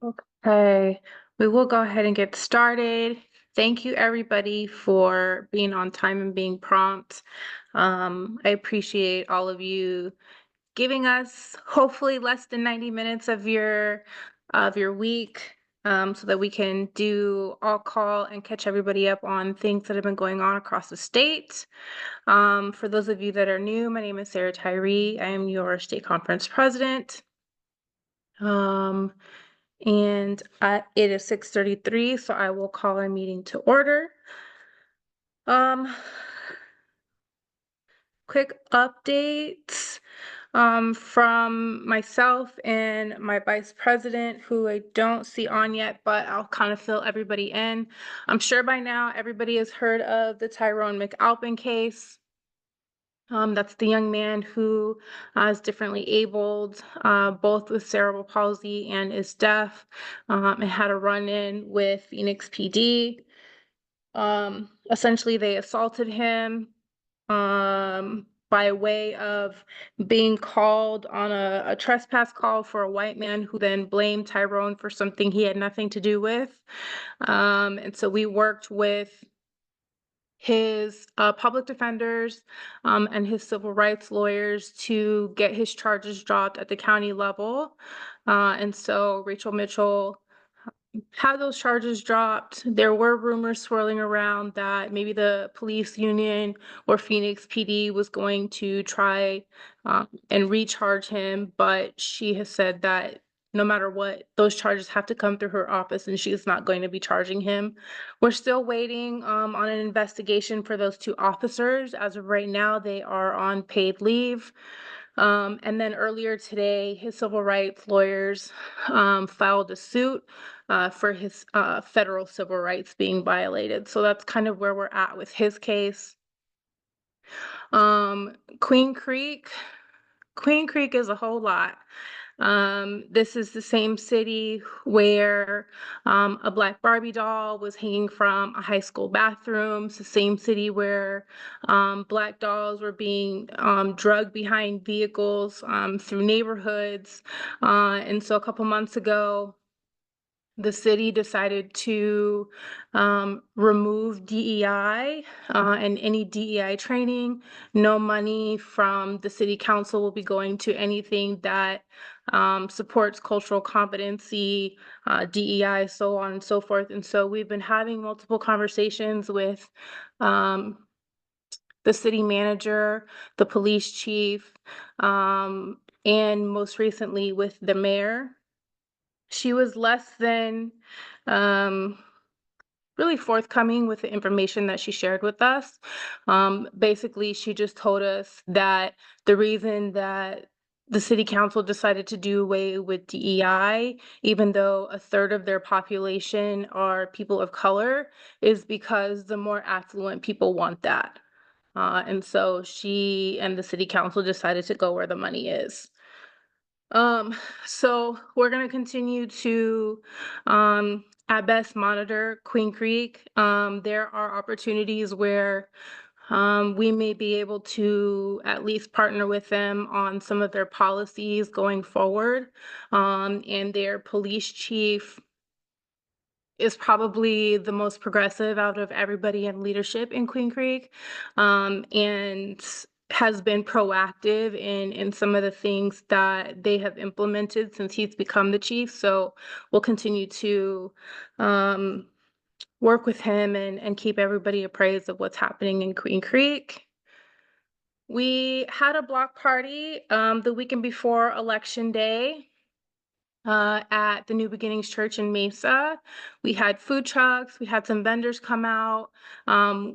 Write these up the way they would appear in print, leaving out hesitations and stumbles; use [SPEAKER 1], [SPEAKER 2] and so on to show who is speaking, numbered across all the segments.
[SPEAKER 1] Okay, we will go ahead and get started. Thank you, everybody, for being on time and being prompt. I appreciate all of you giving us hopefully less than 90 minutes of your week, so that we can do all call and catch everybody up on things that have been going on across the state. For those of you that are new, my name is Sarah Tyree. I am your state conference president. Um, it is 6:33, so I will call our meeting to order. Um, Quick updates from myself and my vice president, who I don't see on yet, but I'll kind of fill everybody in. I'm sure by now everybody has heard of the Tyrone McAlpin case. That's the young man who is differently abled, both with cerebral palsy and is deaf, and had a run-in with Phoenix PD. Essentially, they assaulted him by way of being called on a trespass call for a white man who then blamed Tyrone for something he had nothing to do with. And so we worked with his public defenders and his civil rights lawyers to get his charges dropped at the county level. And so Rachel Mitchell had those charges dropped. There were rumors swirling around that maybe the police union or Phoenix PD was going to try and recharge him, but she has said that no matter what, those charges have to come through her office and she is not going to be charging him. We're still waiting on an investigation for those two officers. As of right now, they are on paid leave. And then earlier today, his civil rights lawyers filed a suit for his federal civil rights being violated. So that's kind of where we're at with his case. Um, Queen Creek, Queen Creek is a whole lot. This is the same city where a black Barbie doll was hanging from a high school bathroom. It's the same city where black dolls were being drugged behind vehicles through neighborhoods. And so a couple months ago, the city decided to remove DEI and any DEI training. No money from the city council will be going to anything that supports cultural competency, DEI, so on and so forth. And so we've been having multiple conversations with um, the city manager, the police chief, and most recently with the mayor. She was less than um, really forthcoming with the information that she shared with us. Basically, she just told us that the reason that the city council decided to do away with DEI, even though a third of their population are people of color, is because the more affluent people want that. And so she and the city council decided to go where the money is. Um, so we're gonna continue to, at best, monitor Queen Creek. There are opportunities where we may be able to at least partner with them on some of their policies going forward. And their police chief is probably the most progressive out of everybody in leadership in Queen Creek, and has been proactive in some of the things that they have implemented since he's become the chief. So we'll continue to um, work with him and keep everybody appraised of what's happening in Queen Creek. We had a block party the weekend before Election Day at the New Beginnings Church in Mesa. We had food trucks, we had some vendors come out,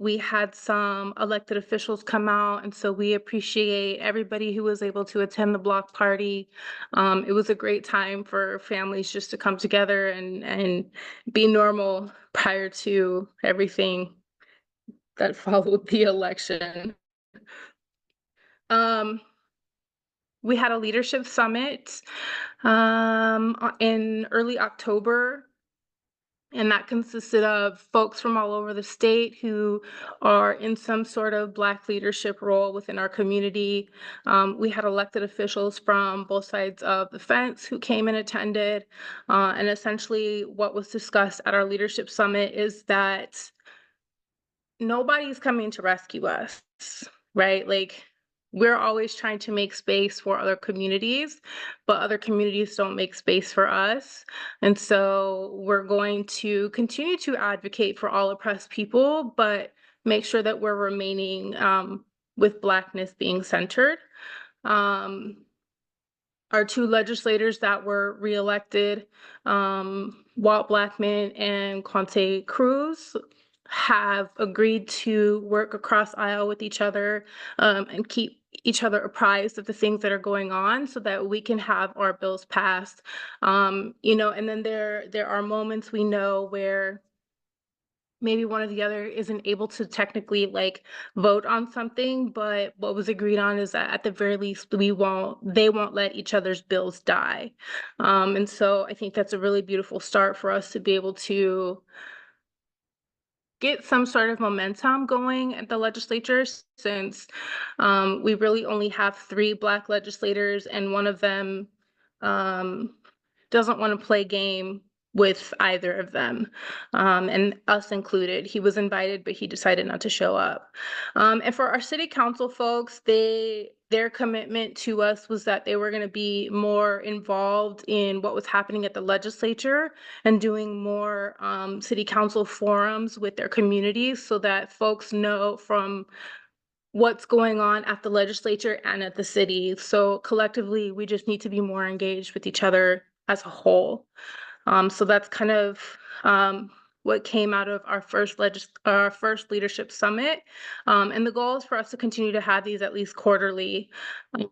[SPEAKER 1] we had some elected officials come out, and so we appreciate everybody who was able to attend the block party. It was a great time for families just to come together and be normal prior to everything that followed the election. Um, we had a leadership summit in early October and that consisted of folks from all over the state who are in some sort of Black leadership role within our community. We had elected officials from both sides of the fence who came and attended, and essentially what was discussed at our leadership summit is that nobody's coming to rescue us, right? Like, we're always trying to make space for other communities, but other communities don't make space for us. And so we're going to continue to advocate for all oppressed people, but make sure that we're remaining with Blackness being centered. Our two legislators that were reelected, Walt Blackman and Quante Cruz, have agreed to work across aisle with each other and keep each other apprised of the things that are going on so that we can have our bills passed. And then there are moments we know where maybe one or the other isn't able to technically like vote on something, but what was agreed on is that at the very least they won't let each other's bills die. And so I think that's a really beautiful start for us to be able to get some sort of momentum going at the legislature, since we really only have 3 Black legislators, and one of them um, doesn't want to play game with either of them, and us included. He was invited, but he decided not to show up. And for our city council folks, their commitment to us was that they were going to be more involved in what was happening at the legislature and doing more city council forums with their communities so that folks know from what's going on at the legislature and at the city. So collectively, we just need to be more engaged with each other as a whole. So that's kind of what came out of our first leadership summit. And the goal is for us to continue to have these at least quarterly. Um,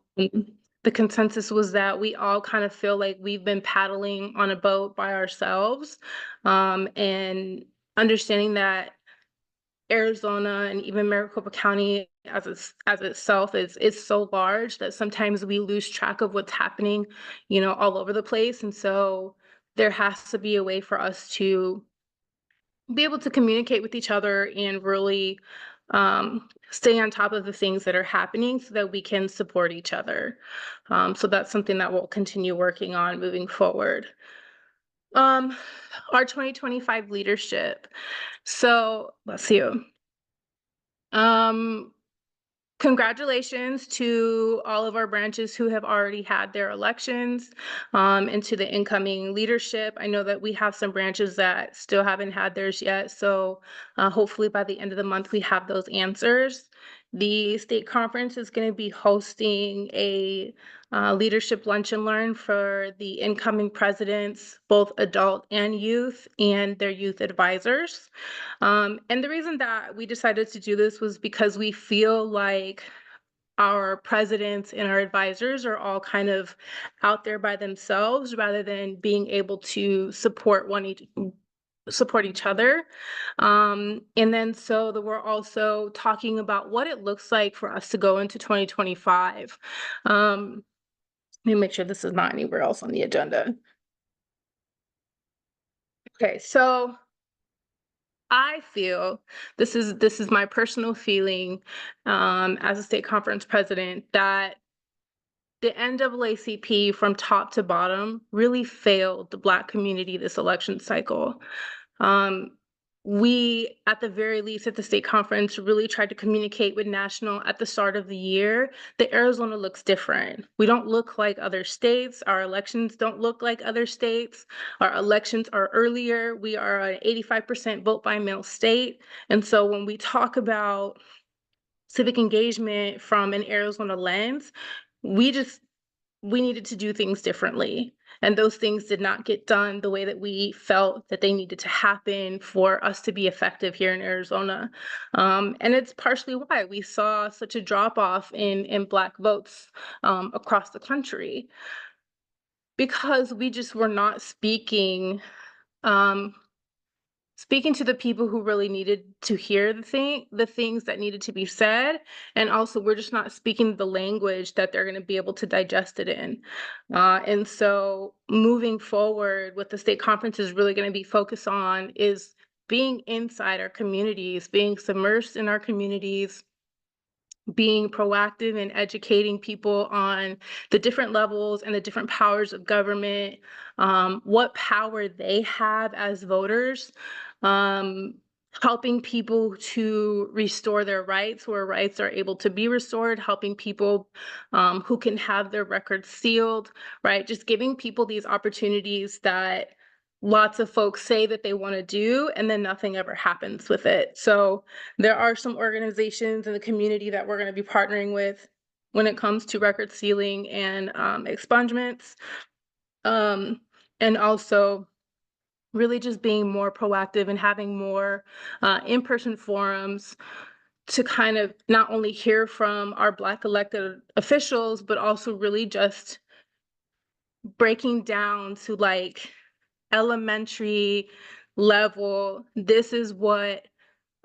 [SPEAKER 1] the consensus was that we all kind of feel like we've been paddling on a boat by ourselves, and understanding that Arizona and even Maricopa County as itself is so large that sometimes we lose track of what's happening, all over the place. And so there has to be a way for us to be able to communicate with each other and really stay on top of the things that are happening so that we can support each other. So that's something that we'll continue working on moving forward. Our 2025 leadership. So let's see. Um, Congratulations to all of our branches who have already had their elections, and to the incoming leadership. I know that we have some branches that still haven't had theirs yet, so hopefully by the end of the month we have those answers. The state conference is going to be hosting a leadership lunch and learn for the incoming presidents, both adult and youth, and their youth advisors. And the reason that we decided to do this was because we feel like our presidents and our advisors are all kind of out there by themselves rather than being able to support each other. And then so that we're also talking about what it looks like for us to go into 2025. Let me make sure this is not anywhere else on the agenda. Okay, so I feel this is my personal feeling as a state conference president, that the NAACP from top to bottom really failed the Black community this election cycle. Um, we, at the very least, at the state conference, really tried to communicate with national at the start of the year that Arizona looks different. We don't look like other states. Our elections don't look like other states. Our elections are earlier. We are an 85% vote by mail state. And so when we talk about civic engagement from an Arizona lens, we just we needed to do things differently. And those things did not get done the way that we felt that they needed to happen for us to be effective here in Arizona. And it's partially why we saw such a drop off in Black votes across the country, because we just were not speaking um, speaking to the people who really needed to hear the things that needed to be said, and also we're just not speaking the language that they're going to be able to digest it in. And so moving forward, what the state conference is really going to be focused on is being inside our communities, being submersed in our communities, being proactive and educating people on the different levels and the different powers of government, what power they have as voters, um, helping people to restore their rights where rights are able to be restored, helping people who can have their records sealed, right? Just giving people these opportunities that lots of folks say that they want to do, and then nothing ever happens with it. So there are some organizations in the community that we're going to be partnering with when it comes to record sealing and expungements, um, and also really just being more proactive and having more in-person forums to kind of not only hear from our Black elected officials, but also really just breaking down to like elementary level, this is what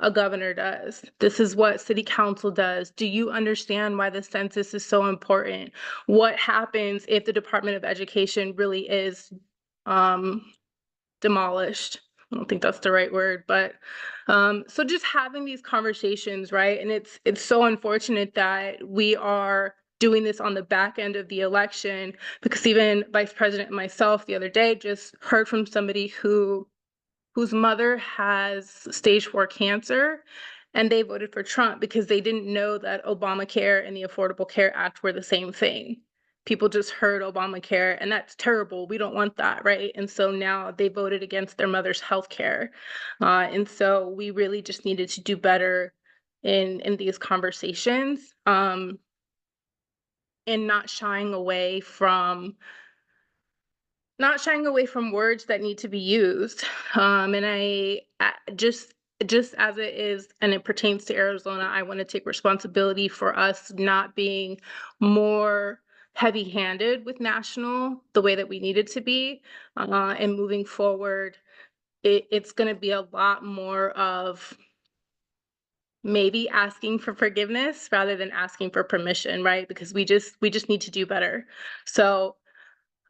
[SPEAKER 1] a governor does. This is what city council does. Do you understand why the census is so important? What happens if the Department of Education really is um, demolished? I don't think that's the right word, but so just having these conversations, right? And it's so unfortunate that we are doing this on the back end of the election, because even Vice President and myself the other day just heard from somebody whose mother has stage 4 cancer, and they voted for Trump because they didn't know that Obamacare and the Affordable Care Act were the same thing. People just heard Obamacare, and that's terrible. We don't want that, right? And so now they voted against their mother's health care. And so we really just needed to do better in these conversations, and not shying away from words that need to be used. And just as it is, and it pertains to Arizona, I want to take responsibility for us not being more heavy-handed with national the way that we needed to be. And moving forward, it's going to be a lot more of maybe asking for forgiveness rather than asking for permission, right? Because we just need to do better. So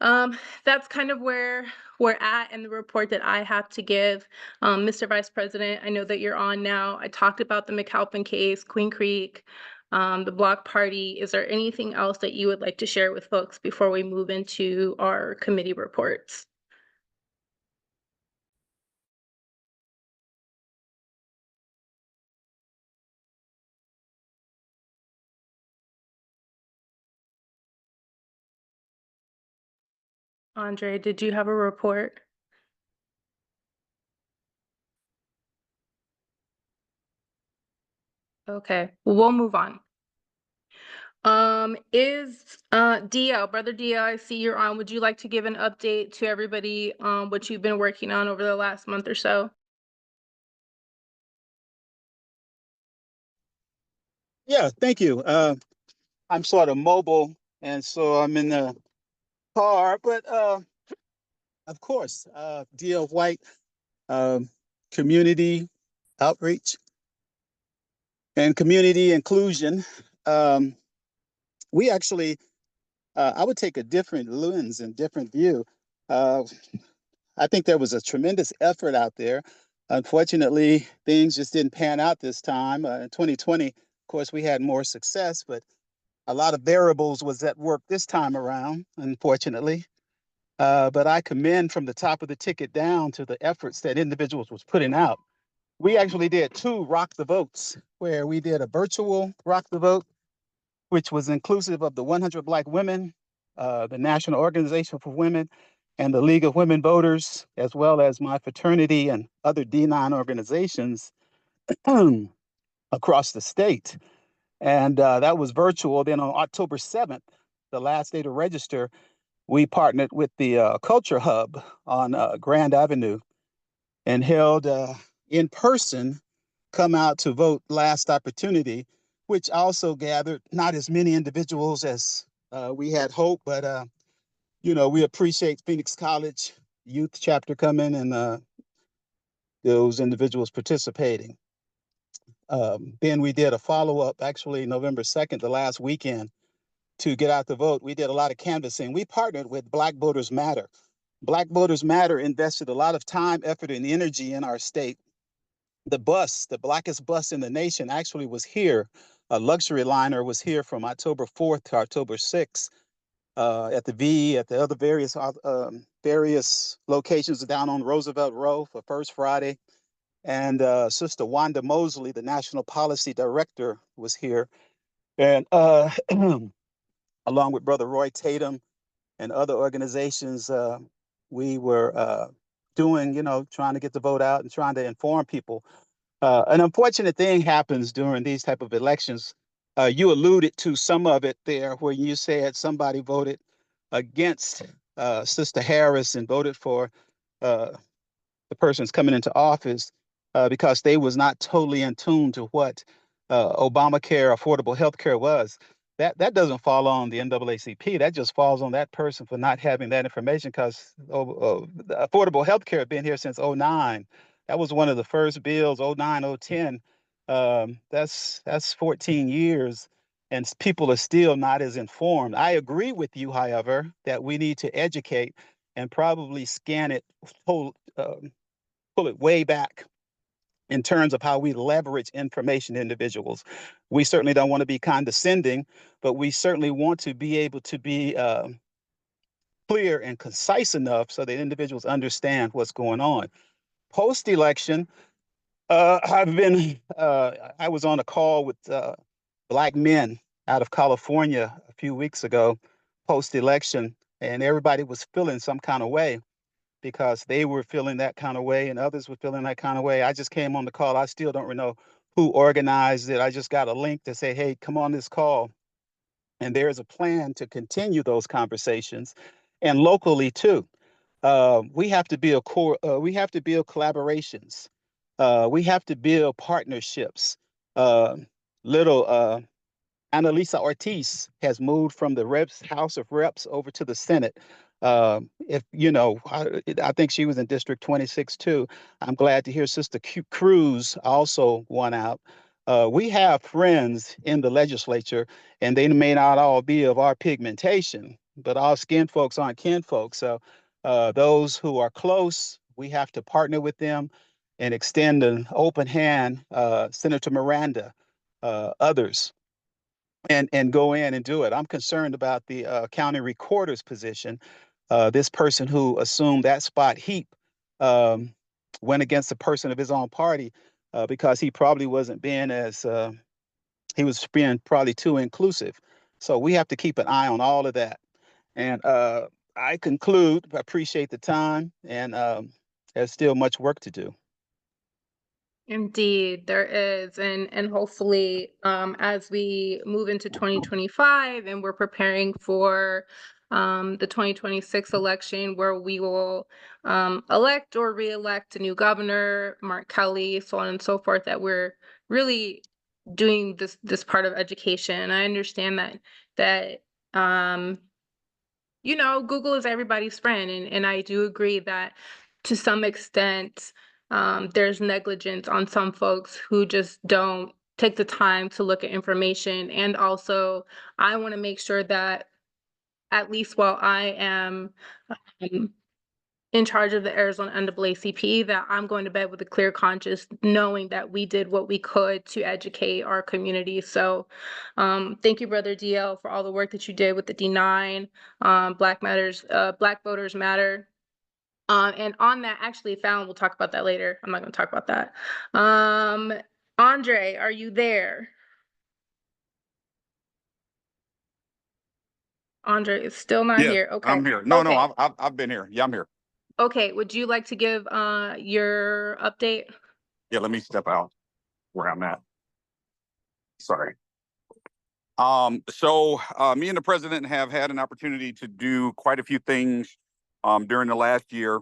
[SPEAKER 1] that's kind of where we're at in the report that I have to give. Mr. Vice President, I know that you're on now. I talked about the McAlpin case, Queen Creek, the block party. Is there anything else that you would like to share with folks before we move into our committee reports? Andre, did you have a report? Okay, well, we'll move on. Is DL, brother DL, I see you're on. Would you like to give an update to everybody on what you've been working on over the last month or so?
[SPEAKER 2] Yeah, thank you. I'm sort of mobile, and so I'm in the car, but of course, DL White, um, community outreach and community inclusion. Um, we actually, I would take a different lens and different view. Uh, I think there was a tremendous effort out there. Unfortunately, things just didn't pan out this time. In 2020, of course, we had more success, but a lot of variables was at work this time around, unfortunately. But I commend from the top of the ticket down to the efforts that individuals was putting out. We actually did 2 Rock the Votes, where we did a virtual Rock the Vote, which was inclusive of the 100 Black Women, the National Organization for Women, and the League of Women Voters, as well as my fraternity and other D9 organizations across the state. And that was virtual. Then on October 7th, the last day to register, we partnered with the Culture Hub on Grand Avenue and held in person come out to vote last opportunity, which also gathered not as many individuals as we had hoped, but we appreciate Phoenix College Youth Chapter coming and those individuals participating. Then we did a follow-up, actually November 2nd, the last weekend, to get out the vote. We did a lot of canvassing. We partnered with Black Voters Matter. Black Voters Matter invested a lot of time, effort, and energy in our state. The bus, the blackest bus in the nation, actually was here. A luxury liner was here from October 4th to October 6th at the V, at the other various locations down on Roosevelt Row for First Friday. And Sister Wanda Mosley, the National Policy Director, was here. And along with Brother Roy Tatum and other organizations, we were doing, trying to get the vote out and trying to inform people. An unfortunate thing happens during these type of elections. You alluded to some of it there where you said somebody voted against Sister Harris and voted for the person's coming into office because they was not totally in tune to what Obamacare, affordable health care was. That doesn't fall on the NAACP. That just falls on that person for not having that information because affordable health care had been here since '09. That was one of the first bills, '09, '10. That's 14 years, and people are still not as informed. I agree with you, however, that we need to educate and probably scan it whole, pull it way back in terms of how we leverage information individuals. We certainly don't want to be condescending, but we certainly want to be able to be clear and concise enough so that individuals understand what's going on. Post-election, I was on a call with Black men out of California a few weeks ago, post-election, and everybody was feeling some kind of way because they were feeling that kind of way and others were feeling that kind of way. I just came on the call. I still don't know who organized it. I just got a link to say, hey, come on this call. And there's a plan to continue those conversations and locally too. We have to build we have to build collaborations. We have to build partnerships. Uh, little Annalisa Ortiz has moved from the House of Reps over to the Senate. If you know, I think she was in District 26 too. I'm glad to hear Sister Cruz also won out. We have friends in the legislature, and they may not all be of our pigmentation, but all skin folks aren't kin folks. So those who are close, we have to partner with them and extend an open hand. Senator Miranda, others and go in and do it. I'm concerned about the county recorder's position. This person who assumed that spot heap um, went against a person of his own party because he probably wasn't being as he was being probably too inclusive. So we have to keep an eye on all of that. And I conclude. I appreciate the time, and there's still much work to do.
[SPEAKER 1] Indeed, there is. And hopefully, as we move into 2025 and we're preparing for the 2026 election, where we will elect or re-elect a new governor, Mark Kelly, so on and so forth, that we're really doing this part of education. I understand that Google is everybody's friend, and I do agree that to some extent, there's negligence on some folks who just don't take the time to look at information. And also, I want to make sure that at least while I am um, in charge of the Arizona NAACP, that I'm going to bed with a clear conscience, knowing that we did what we could to educate our community. So thank you, Brother DL, for all the work that you did with the D9, Black Voters Matter. And on that, actually, Fallon, we'll talk about that later. I'm not going to talk about that. Andre, are you there? Andre is still not
[SPEAKER 3] Yes,
[SPEAKER 1] here. Okay.
[SPEAKER 3] I'm here. No,
[SPEAKER 1] Okay.
[SPEAKER 3] I've been here. Yeah, I'm here.
[SPEAKER 1] Okay. Would you like to give your update?
[SPEAKER 3] Yeah, let me step out where I'm at. Sorry. Me and the president have had an opportunity to do quite a few things during the last year,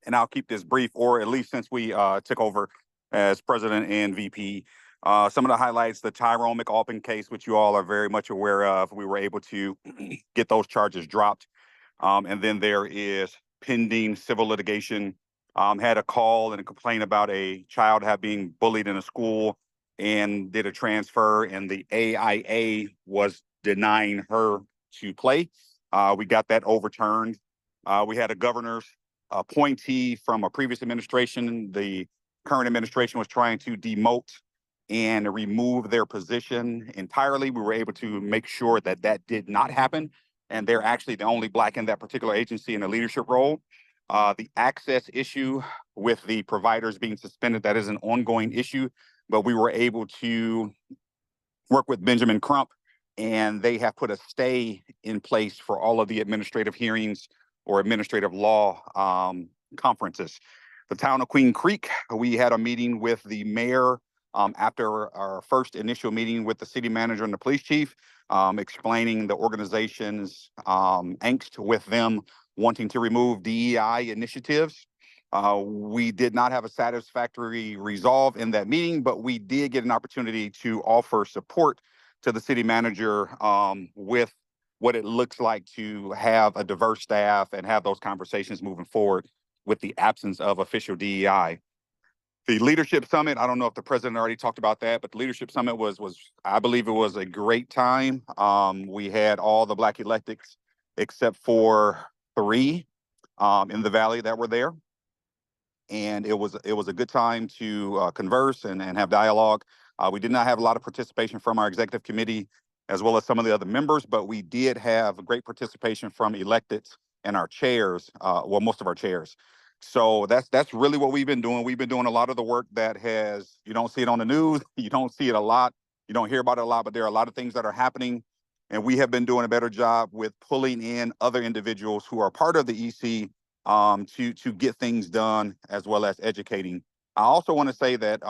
[SPEAKER 3] and I'll keep this brief, or at least since we took over as president and VP. Some of the highlights: the Tyrone McAlpin case, which you all are very much aware of. We were able to get those charges dropped, and then there is pending civil litigation had a call and a complaint about a child being bullied in a school and did a transfer, and the AIA was denying her to play. We got that overturned. We had a governor's appointee from a previous administration. The current administration was trying to demote and remove their position entirely. We were able to make sure that that did not happen. And they're actually the only Black in that particular agency in a leadership role. The access issue with the providers being suspended, that is an ongoing issue, but we were able to work with Benjamin Crump, and they have put a stay in place for all of the administrative hearings or administrative law conferences. The town of Queen Creek, we had a meeting with the mayor after our first initial meeting with the city manager and the police chief, explaining the organization's angst with them wanting to remove DEI initiatives. We did not have a satisfactory resolve in that meeting, but we did get an opportunity to offer support to the city manager with what it looks like to have a diverse staff and have those conversations moving forward with the absence of official DEI. The Leadership Summit, I don't know if the president already talked about that, but the Leadership Summit was I believe it was a great time. We had all the Black electeds except for 3 in the Valley that were there. And it was a good time to converse and have dialogue. We did not have a lot of participation from our executive committee as well as some of the other members, but we did have great participation from electeds and our chairs, most of our chairs. So that's really what we've been doing. We've been doing a lot of the work that you don't see it on the news, you don't see it a lot, you don't hear about it a lot, but there are a lot of things that are happening. And we have been doing a better job with pulling in other individuals who are part of the EC to get things done, as well as educating. I also want to say that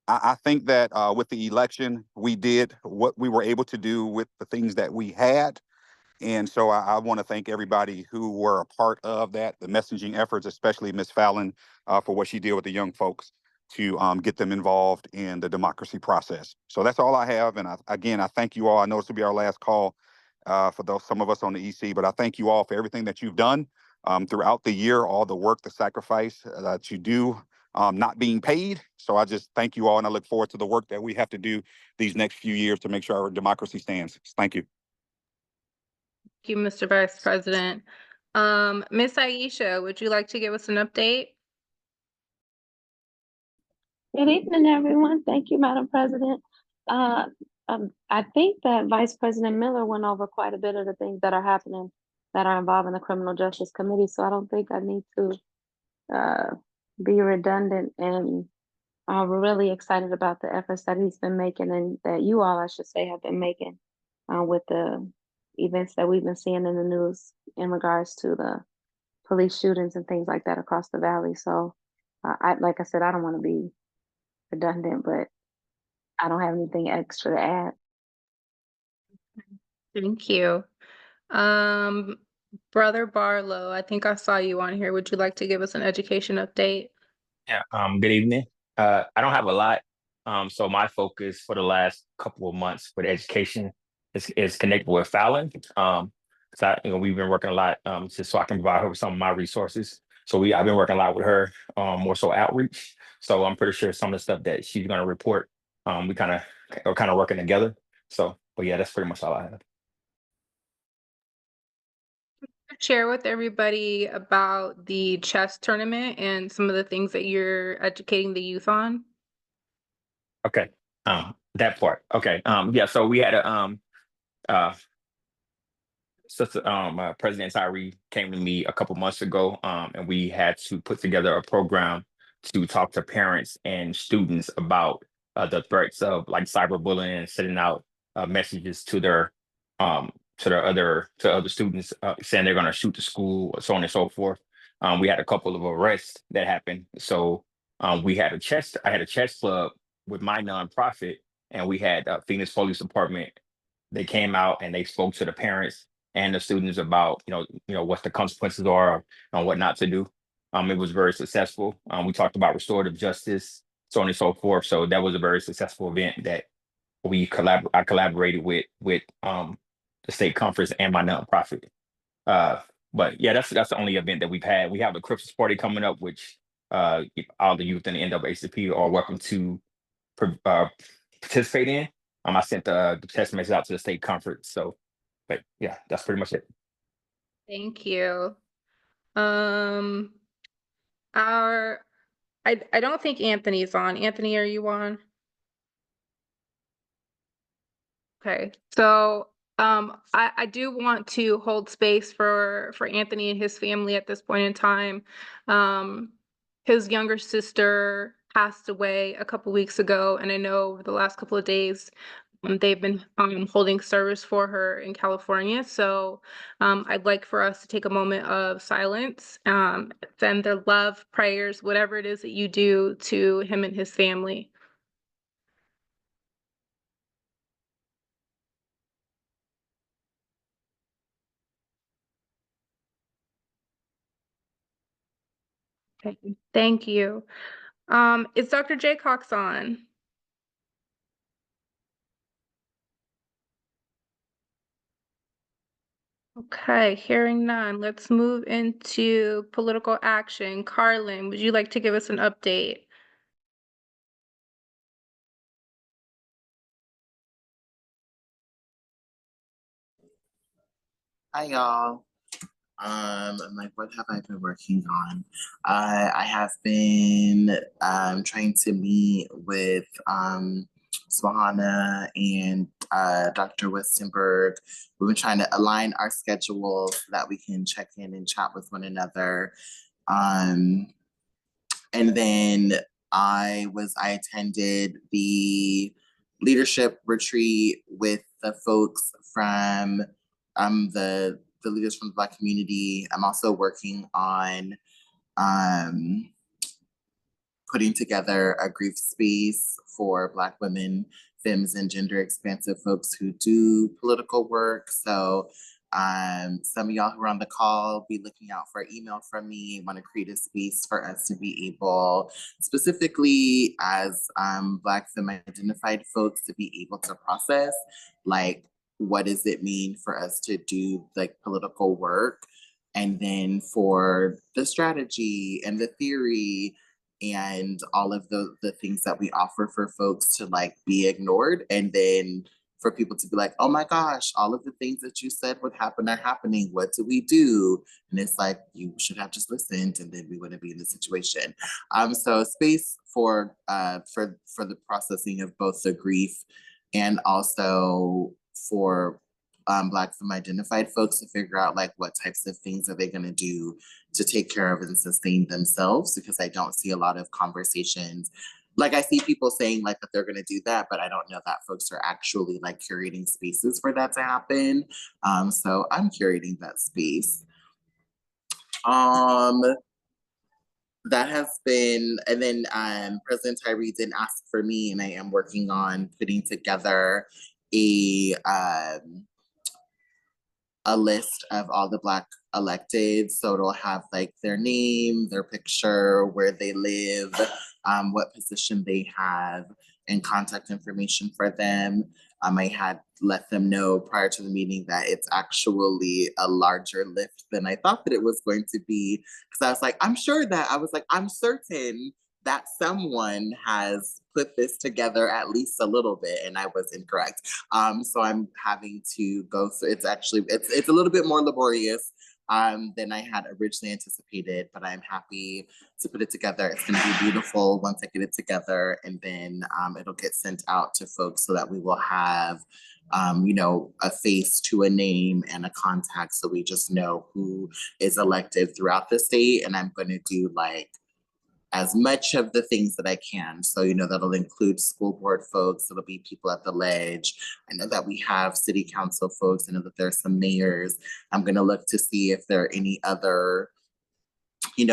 [SPEAKER 3] I think that with the election, we did what we were able to do with the things that we had. And so I want to thank everybody who were a part of that, the messaging efforts, especially Ms. Fallon, for what she did with the young folks to get them involved in the democracy process. So that's all I have. And again, I thank you all. I know this will be our last call for some of us on the EC, but I thank you all for everything that you've done throughout the year, all the work, the sacrifice that you do, not being paid. So I just thank you all, and I look forward to the work that we have to do these next few years to make sure our democracy stands. Thank you.
[SPEAKER 1] Thank you, Mr. Vice President. Ms. Aisha, would you like to give us an update?
[SPEAKER 4] Good evening, everyone. Thank you, Madam President. I think that Vice President Miller went over quite a bit of the things that are happening that are involved in the Criminal Justice Committee, so I don't think I need to be redundant. And we're really excited about the efforts that he's been making, and that you all, I should say, have been making with the events that we've been seeing in the news in regards to the police shootings and things like that across the Valley. So like I said, I don't want to be redundant, but I don't have anything extra to add.
[SPEAKER 1] Thank you. Brother Barlow, I think I saw you on here. Would you like to give us an education update?
[SPEAKER 5] Yeah, good evening. I don't have a lot. So my focus for the last couple of months for the education is connected with Fallon. So we've been working a lot just so I can provide her with some of my resources. So I've been working a lot with her, more so outreach. So I'm pretty sure some of the stuff that she's going to report, we are kind of working together. So, but yeah, that's pretty much all I have.
[SPEAKER 1] Share with everybody about the chess tournament and some of the things that you're educating the youth on.
[SPEAKER 5] Okay. That part. Okay. Yeah. So we had President Tyree came to me a couple months ago, and we had to put together a program to talk to parents and students about the threats of like cyberbullying and sending out messages to their other students saying they're going to shoot the school, so on and so forth. We had a couple of arrests that happened. So I had a chess club with my nonprofit, and we had Phoenix Police Department. They came out and they spoke to the parents and the students about what the consequences are and what not to do. It was very successful. We talked about restorative justice, so on and so forth. So that was a very successful event that I collaborated with the state conference and my nonprofit. But yeah, that's the only event that we've had. We have the Christmas party coming up, which all the youth in the NAACP are welcome to participate in. I sent the text message out to the state conference. So, but yeah, that's pretty much it.
[SPEAKER 1] Thank you. Um, I don't think Anthony's on. Anthony, are you on? Okay, so I do want to hold space for Anthony and his family at this point in time. His younger sister passed away a couple weeks ago, and I know over the last couple of days they've been holding service for her in California. So I'd like for us to take a moment of silence, send their love, prayers, whatever it is that you do to him and his family. Okay, thank you. Is Dr. J. Cox on? Okay, hearing none, let's move into political action. Carlin, would you like to give us an update?
[SPEAKER 6] Hi y'all. I'm like, what have I been working on? I have been trying to meet with Swahana and Dr. Westenberg. We've been trying to align our schedules so that we can check in and chat with one another. And then I attended the leadership retreat with the folks from the leaders from the Black community. I'm also working on putting together a grief space for Black women, femmes, and gender expansive folks who do political work. So some of y'all who are on the call, be looking out for an email from me. I want to create a space for us to be able, specifically as Black femme identified folks, to be able to process, like, what does it mean for us to do like political work? And then for the strategy and the theory and all of the things that we offer for folks to like be ignored, and then for people to be like, oh my gosh, all of the things that you said would happen are happening. What do we do? And it's like, you should have just listened, and then we wouldn't be in this situation. So space for the processing of both the grief and also for Black femme identified folks to figure out like what types of things are they going to do to take care of and sustain themselves, because I don't see a lot of conversations. Like I see people saying like that they're going to do that, but I don't know that folks are actually like curating spaces for that to happen. So I'm curating that space. That has been, and then President Tyree did ask for me, and I am working on putting together a list of all the Black electeds. So it'll have like their name, their picture, where they live, what position they have, and contact information for them. I had let them know prior to the meeting that it's actually a larger lift than I thought that it was going to be. Because I was like, I'm certain that someone has put this together at least a little bit, and I was incorrect. So I'm having to go through, it's a little bit more laborious than I had originally anticipated, but I'm happy to put it together. It's gonna be beautiful once I get it together, and then it'll get sent out to folks so that we will have a face to a name and a contact, so we just know who is elected throughout the state. And I'm gonna do like as much of the things that I can. So, that'll include school board folks, it'll be people at the ledge. I know that we have city council folks, I know that there's some mayors. I'm gonna look to see if there are any other,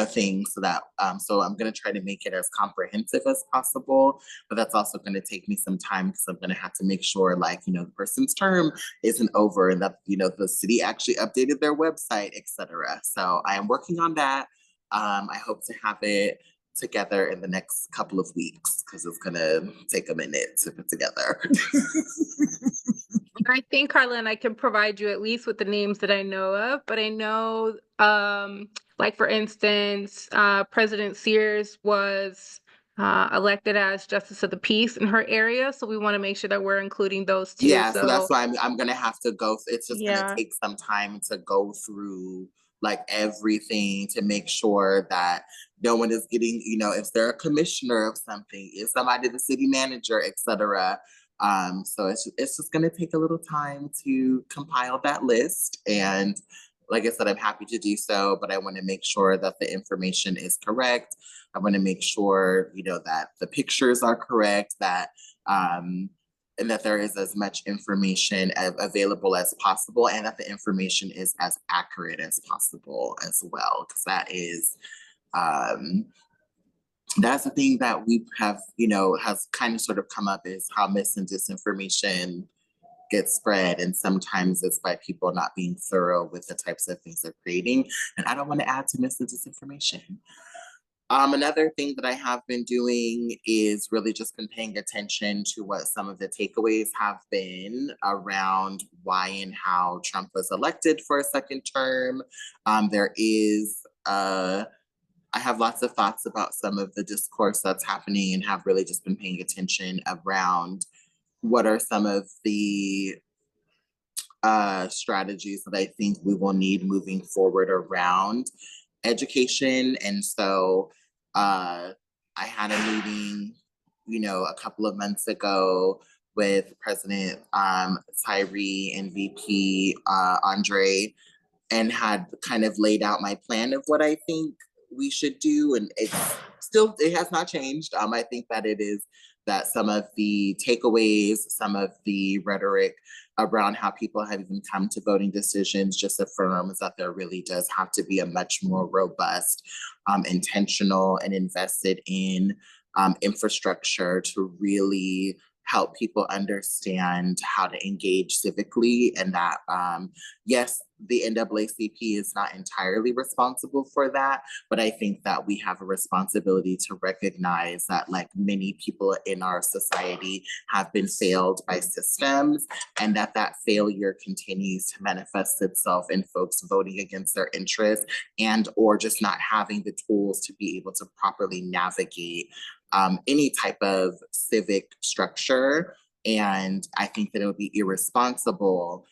[SPEAKER 6] things so that, so I'm gonna try to make it as comprehensive as possible, but that's also gonna take me some time because I'm gonna have to make sure like, the person's term isn't over and that, the city actually updated their website, etc. So I am working on that. I hope to have it together in the next couple of weeks because it's gonna take a minute to put together.
[SPEAKER 1] I think, Carlin, I can provide you at least with the names that I know of, but I know, like for instance, President Sears was elected as Justice of the Peace in her area, so we want to make sure that we're including those too.
[SPEAKER 6] Yeah, so that's
[SPEAKER 1] So,
[SPEAKER 6] why I'm gonna have to go, it's just gonna
[SPEAKER 1] yeah,
[SPEAKER 6] take some time to go through like everything to make sure that no one is getting, if they're a commissioner of something, if somebody the city manager, etc. So it's just gonna take a little time to compile that list. And like I said, I'm happy to do so, but I want to make sure that the information is correct. I want to make sure, that the pictures are correct, that and that there is as much information available as possible, and that the information is as accurate as possible as well, because that's the thing that we have, has kind of sort of come up, is how mis and disinformation gets spread, and sometimes it's by people not being thorough with the types of things they're creating, and I don't want to add to mis and disinformation. Another thing that I have been doing is really just been paying attention to what some of the takeaways have been around why and how Trump was elected for a second term. I have lots of thoughts about some of the discourse that's happening, and have really just been paying attention around what are some of the strategies that I think we will need moving forward around education. And so I had a meeting, a couple of months ago with President Tyree and VP Andre, and had kind of laid out my plan of what I think we should do. And it has not changed. I think that it is that some of the takeaways, some of the rhetoric around how people have even come to voting decisions just affirms that there really does have to be a much more robust, intentional, and invested in infrastructure to really help people understand how to engage civically. And that, yes, the NAACP is not entirely responsible for that, but I think that we have a responsibility to recognize that, like many people in our society, have been failed by systems, and that failure continues to manifest itself in folks voting against their interests, and or just not having the tools to be able to properly navigate any type of civic structure. And I think that it would be irresponsible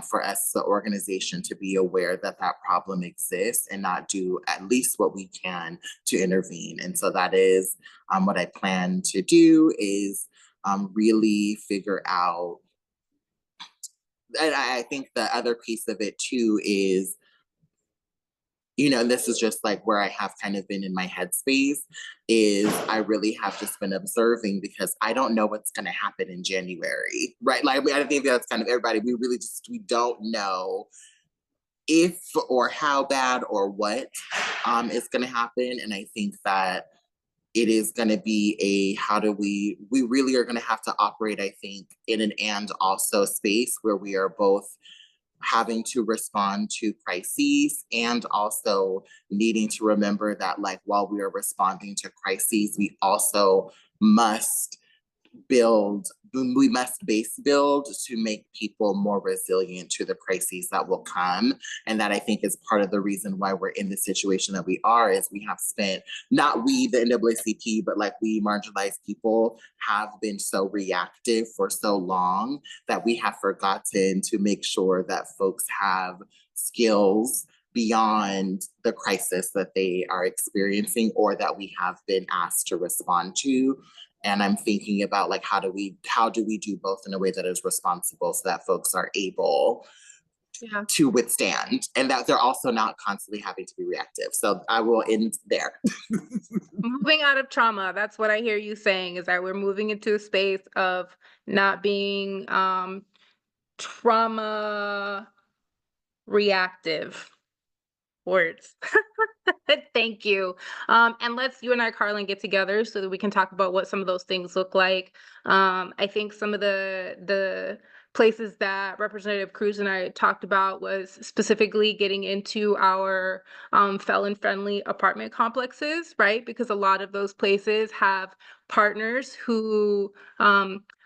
[SPEAKER 6] for us, the organization, to be aware that problem exists and not do at least what we can to intervene. And so that is what I plan to do, is really figure out. And I think the other piece of it too is, this is just like where I have kind of been in my headspace, is I really have just been observing, because I don't know what's going to happen in January, right? Like, I think that's kind of everybody. We don't know if or how bad or what is going to happen. And I think that it is going to be we really are going to have to operate, I think, in an and also space where we are both having to respond to crises, and also needing to remember that, like, while we are responding to crises, we also must base build to make people more resilient to the crises that will come. And that, I think, is part of the reason why we're in the situation that we are, is we have spent, not we, the NAACP, but like we marginalized people have been so reactive for so long, that we have forgotten to make sure that folks have skills beyond the crisis that they are experiencing, or that we have been asked to respond to. And I'm thinking about, like, how do we do both in a way that is responsible, so that folks are able to withstand, and that they're also not constantly having to be reactive. So I will end there.
[SPEAKER 1] Moving out of trauma, that's what I hear you saying, is that we're moving into a space of not being trauma reactive. Words. Thank you. And you and I, Carlin, get together so that we can talk about what some of those things look like. I think some of the places that Representative Cruz and I talked about was specifically getting into our felon-friendly apartment complexes, right? Because a lot of those places have partners who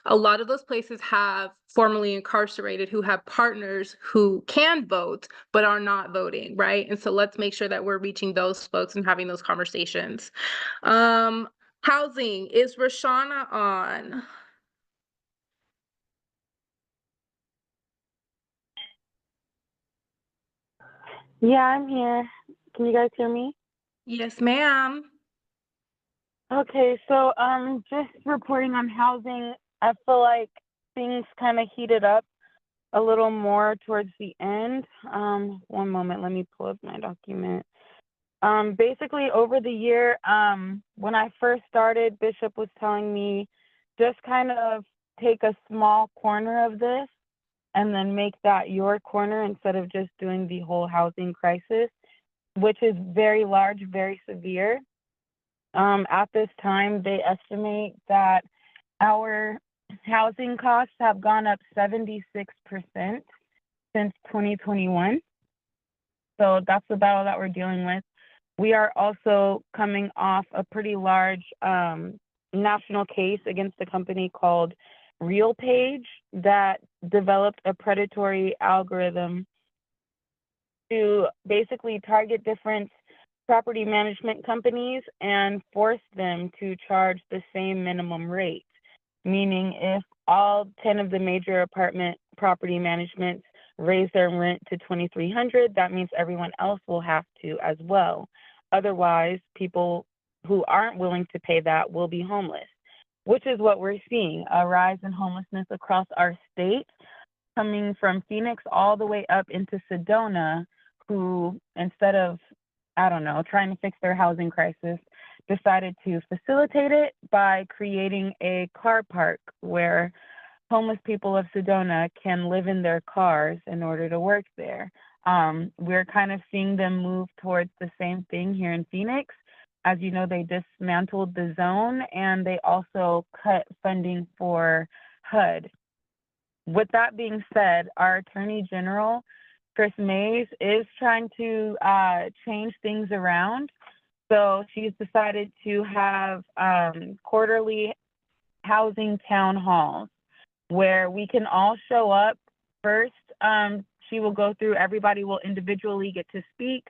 [SPEAKER 1] a lot of those places have formerly incarcerated who have partners who can vote but are not voting, right? And so let's make sure that we're reaching those folks and having those conversations. Housing, is Rashana on?
[SPEAKER 7] Yeah, I'm here. Can you guys hear me?
[SPEAKER 1] Yes, ma'am.
[SPEAKER 7] Okay, so just reporting on housing. I feel like things kind of heated up a little more towards the end. One moment, let me pull up my document. Basically over the year, when I first started, Bishop was telling me just kind of take a small corner of this and then make that your corner instead of just doing the whole housing crisis, which is very large, very severe. At this time, they estimate that our housing costs have gone up 76% since 2021. So that's the battle that we're dealing with. We are also coming off a pretty large national case against a company called RealPage that developed a predatory algorithm to basically target different property management companies and force them to charge the same minimum rate. Meaning if all 10 of the major apartment property managements raise their rent to $2,300, that means everyone else will have to as well. Otherwise, people who aren't willing to pay that will be homeless, which is what we're seeing, a rise in homelessness across our state, coming from Phoenix all the way up into Sedona, who instead of, I don't know, trying to fix their housing crisis, decided to facilitate it by creating a car park where homeless people of Sedona can live in their cars in order to work there. We're kind of seeing them move towards the same thing here in Phoenix. As you know, they dismantled the zone and they also cut funding for HUD. With that being said, our Attorney General, Chris Mays, is trying to change things around. So she's decided to have quarterly housing town halls where we can all show up. First, she will go through, everybody will individually get to speak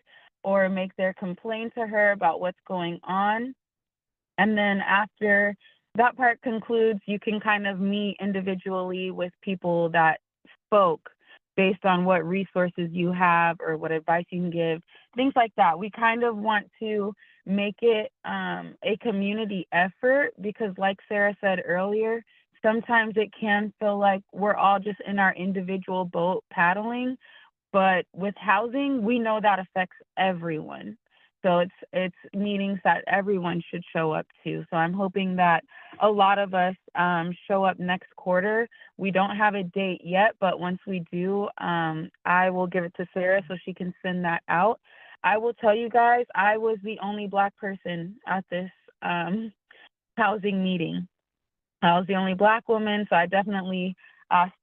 [SPEAKER 7] or make their complaint to her about what's going on. And then after that part concludes, you can kind of meet individually with people that spoke based on what resources you have or what advice you can give, things like that. We kind of want to make it a community effort because like Sarah said earlier, sometimes it can feel like we're all just in our individual boat paddling, but with housing, we know that affects everyone. So it's meetings that everyone should show up to. So I'm hoping that a lot of us show up next quarter. We don't have a date yet, but once we do, I will give it to Sarah so she can send that out. I will tell you guys, I was the only Black person at this housing meeting. I was the only Black woman, so I definitely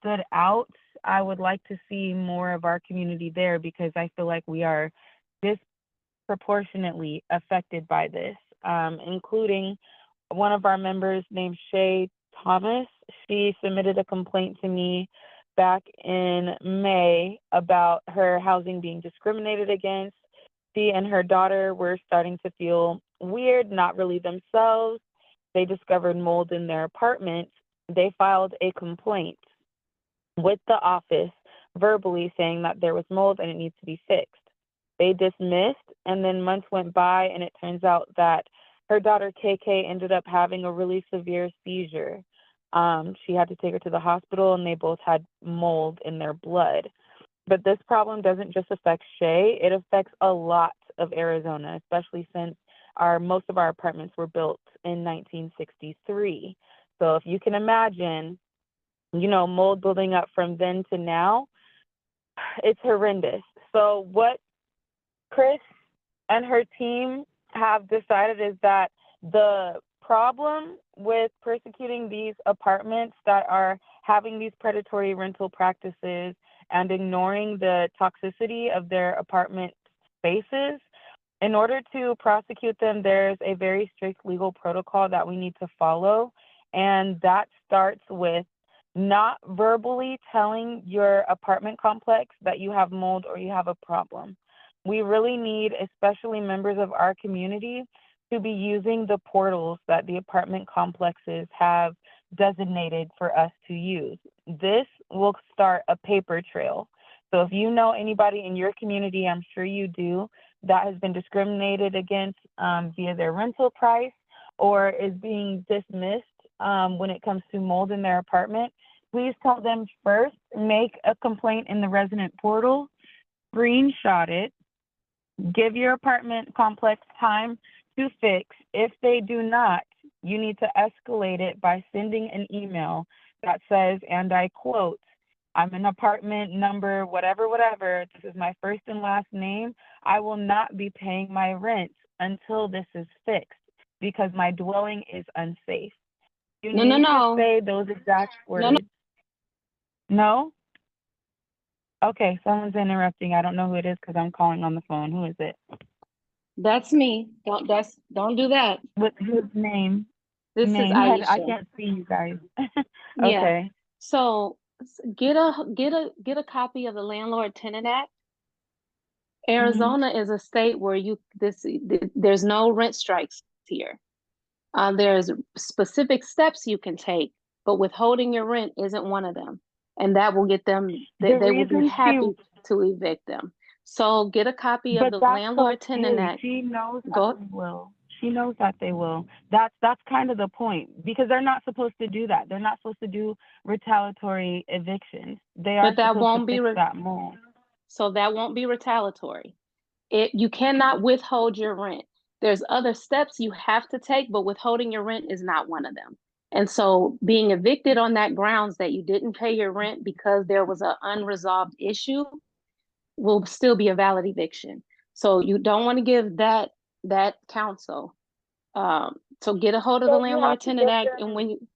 [SPEAKER 7] stood out. I would like to see more of our community there because I feel like we are disproportionately affected by this, including one of our members named Shay Thomas. She submitted a complaint to me back in May about her housing being discriminated against. She and her daughter were starting to feel weird, not really themselves. They discovered mold in their apartment. They filed a complaint with the office verbally saying that there was mold and it needs to be fixed. They dismissed, and then months went by, and it turns out that her daughter KK ended up having a really severe seizure. She had to take her to the hospital, and they both had mold in their blood. But this problem doesn't just affect Shay, it affects a lot of Arizona, especially since most of our apartments were built in 1963. So if you can imagine, mold building up from then to now, it's horrendous. So what Chris and her team have decided is that the problem with persecuting these apartments that are having these predatory rental practices and ignoring the toxicity of their apartment spaces, in order to prosecute them, there's a very strict legal protocol that we need to follow. And that starts with not verbally telling your apartment complex that you have mold or you have a problem. We really need, especially members of our community, to be using the portals that the apartment complexes have designated for us to use. This will start a paper trail. So if you know anybody in your community, I'm sure you do, that has been discriminated against via their rental price or is being dismissed when it comes to mold in their apartment, please tell them first, make a complaint in the resident portal, screenshot it, give your apartment complex time to fix. If they do not, you need to escalate it by sending an email that says, and I quote, I'm an apartment number, whatever, whatever. This is my first and last name. I will not be paying my rent until this is fixed because my dwelling is unsafe. You
[SPEAKER 4] No,
[SPEAKER 7] need
[SPEAKER 4] no, no.
[SPEAKER 7] to say those exact words.
[SPEAKER 4] No.
[SPEAKER 7] No? Okay, someone's interrupting. I don't know who it is because I'm calling on the phone. Who is it?
[SPEAKER 4] That's me. Don't do that.
[SPEAKER 7] Whose name?
[SPEAKER 4] This is
[SPEAKER 7] Name. I
[SPEAKER 4] Aisha.
[SPEAKER 7] can't see you guys.
[SPEAKER 4] Yeah.
[SPEAKER 7] Okay.
[SPEAKER 4] So get a copy of the Landlord Tenant Act. Arizona is a state where there's no rent strikes here. There's specific steps you can take, but withholding your rent isn't one of them. And that will get them, they will be happy to evict them. So get a copy of the Landlord Tenant Act.
[SPEAKER 7] She knows that they will. She knows that they will. That's kind of the point, because they're not supposed to do that. They're not supposed to do retaliatory evictions. They are
[SPEAKER 4] But that
[SPEAKER 7] supposed
[SPEAKER 4] won't
[SPEAKER 7] to
[SPEAKER 4] be
[SPEAKER 7] fix that mold.
[SPEAKER 4] So that won't be retaliatory. You cannot withhold your rent. There's other steps you have to take, but withholding your rent is not one of them. And so being evicted on that grounds that you didn't pay your rent because there was an unresolved issue will still be a valid eviction. So you don't want to give that counsel. So get a hold of the Landlord Tenant Act, and when you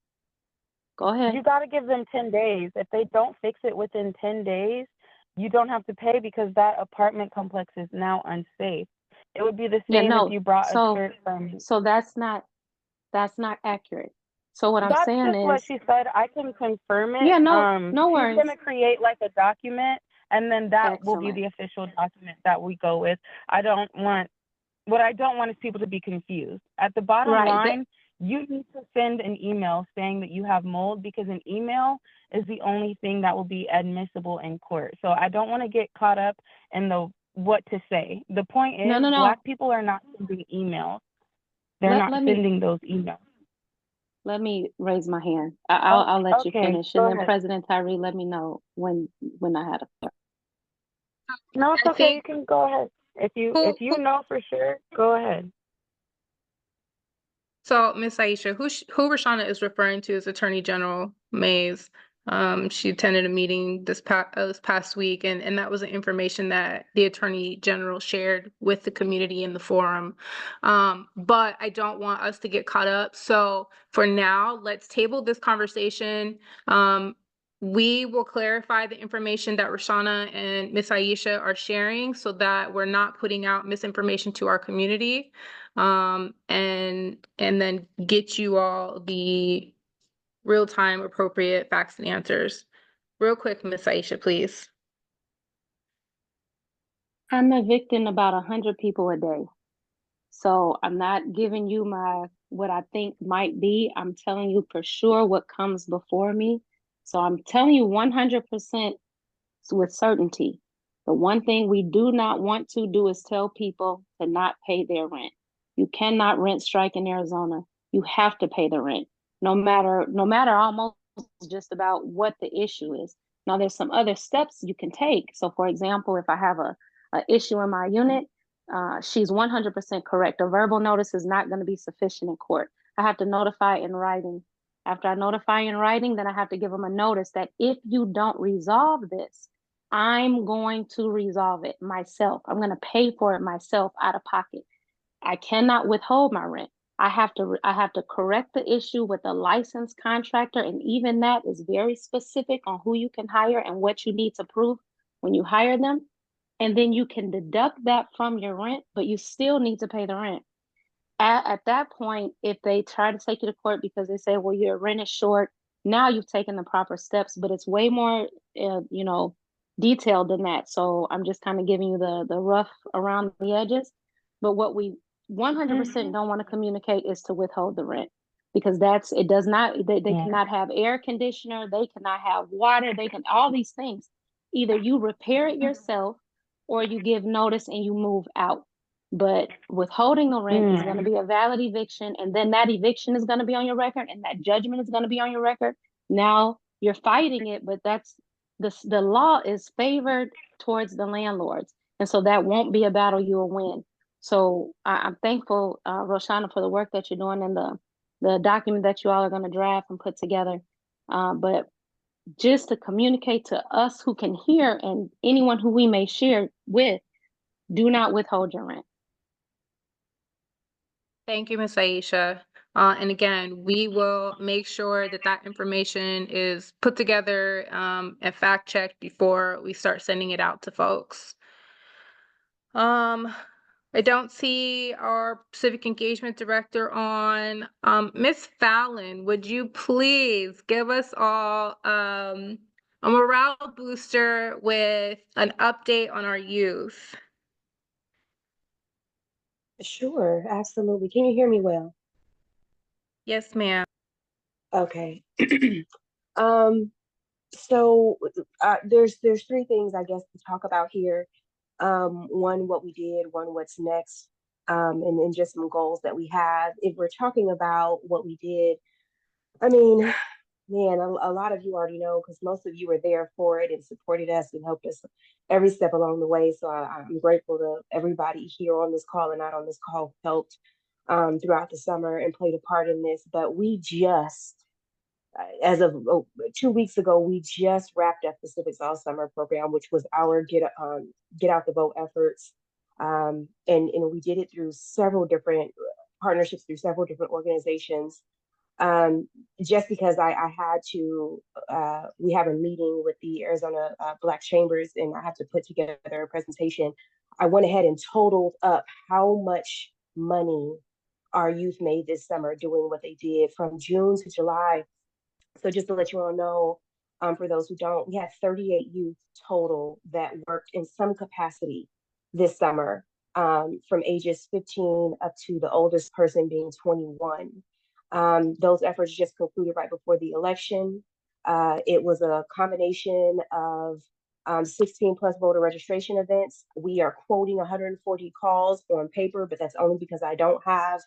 [SPEAKER 4] go ahead.
[SPEAKER 7] You got to give them 10 days. If they don't fix it within 10 days, you don't have to pay because that apartment complex is now unsafe. It would be the same if you brought a shirt from.
[SPEAKER 4] So that's not accurate. So what I'm saying
[SPEAKER 7] That's just what
[SPEAKER 4] is,
[SPEAKER 7] she said. I can confirm it.
[SPEAKER 4] Yeah, no worries.
[SPEAKER 7] She's gonna create like a document, and then that will be
[SPEAKER 4] Excellent.
[SPEAKER 7] the official document that we go with. What I don't want is people to be confused. At the bottom line, you need to send an email saying that you have mold, because an email is the only thing that will be admissible in court. So I don't want to get caught up in what to say. The point is,
[SPEAKER 4] No.
[SPEAKER 7] Black people are not sending emails. They're not sending those emails.
[SPEAKER 4] Let me raise my hand. I'll let you finish, and then
[SPEAKER 7] ahead.
[SPEAKER 4] President Tyree, let me know when I had a.
[SPEAKER 7] No, it's okay. You can go ahead. If you know for sure, go ahead.
[SPEAKER 1] So, Ms. Aisha, who Rashana is referring to is Attorney General Mays. She attended a meeting this past week, and that was the information that the Attorney General shared with the community in the forum. But I don't want us to get caught up. So for now, let's table this conversation. We will clarify the information that Rashana and Ms. Aisha are sharing so that we're not putting out misinformation to our community. And then get you all the real-time appropriate facts and answers. Real quick, Ms. Aisha, please.
[SPEAKER 4] I'm evicting about 100 people a day. So I'm not giving you what I think might be. I'm telling you for sure what comes before me. So I'm telling you 100% with certainty. The one thing we do not want to do is tell people to not pay their rent. You cannot rent strike in Arizona. You have to pay the rent, no matter almost just about what the issue is. Now, there's some other steps you can take. So, for example, if I have a issue in my unit, she's 100% correct. A verbal notice is not going to be sufficient in court. I have to notify in writing. After I notify in writing, then I have to give them a notice that if you don't resolve this, I'm going to resolve it myself. I'm going to pay for it myself out of pocket. I cannot withhold my rent. I have to correct the issue with a licensed contractor, and even that is very specific on who you can hire and what you need to prove when you hire them. And then you can deduct that from your rent, but you still need to pay the rent. at that point, if they try to take you to court because they say, well, your rent is short, now you've taken the proper steps, but it's way more, detailed than that. So I'm just kind of giving you the rough around the edges. But what we 100% don't want to communicate is to withhold the rent because it does not, they
[SPEAKER 7] Yeah.
[SPEAKER 4] cannot have air conditioner, they cannot have water, they can, all these things. Either you repair it yourself or you give notice and you move out. But withholding the rent is going to be a valid eviction, and then that eviction is going to be on your record, and that judgment is going to be on your record. Now you're fighting it, but that's the law is favored towards the landlords, and so that won't be a battle you will win. So I'm thankful, Roshana, for the work that you're doing and the document that you all are going to draft and put together. But just to communicate to us who can hear and anyone who we may share with, do not withhold your rent.
[SPEAKER 1] Thank you, Ms. Aisha. And again, we will make sure that that information is put together and fact checked before we start sending it out to folks. I don't see our civic engagement director on. Ms. Fallon, would you please give us all a morale booster with an update on our youth?
[SPEAKER 8] Sure, absolutely. Can you hear me well?
[SPEAKER 1] Yes, ma'am.
[SPEAKER 8] Okay. Um, so there's three things I guess to talk about here. One, what we did, one, what's next, and then just some goals that we have. If we're talking about what we did, I mean, man, a lot of you already know because most of you were there for it and supported us and helped us every step along the way. So I'm grateful to everybody here on this call and not on this call helped throughout the summer and played a part in this. But we just, as of 2 weeks ago, we just wrapped up the Civics All Summer program, which was our get out the vote efforts, and we did it through several different partnerships through several different organizations. Just because I had to, we have a meeting with the Arizona Black Chambers, and I have to put together a presentation. I went ahead and totaled up how much money our youth made this summer doing what they did from June to July. So just to let you all know, for those who don't, we had 38 youth total that worked in some capacity this summer, from ages 15 up to the oldest person being 21. Those efforts just concluded right before the election. It was a combination of 16 plus voter registration events. We are quoting 140 calls on paper, but that's only because I don't have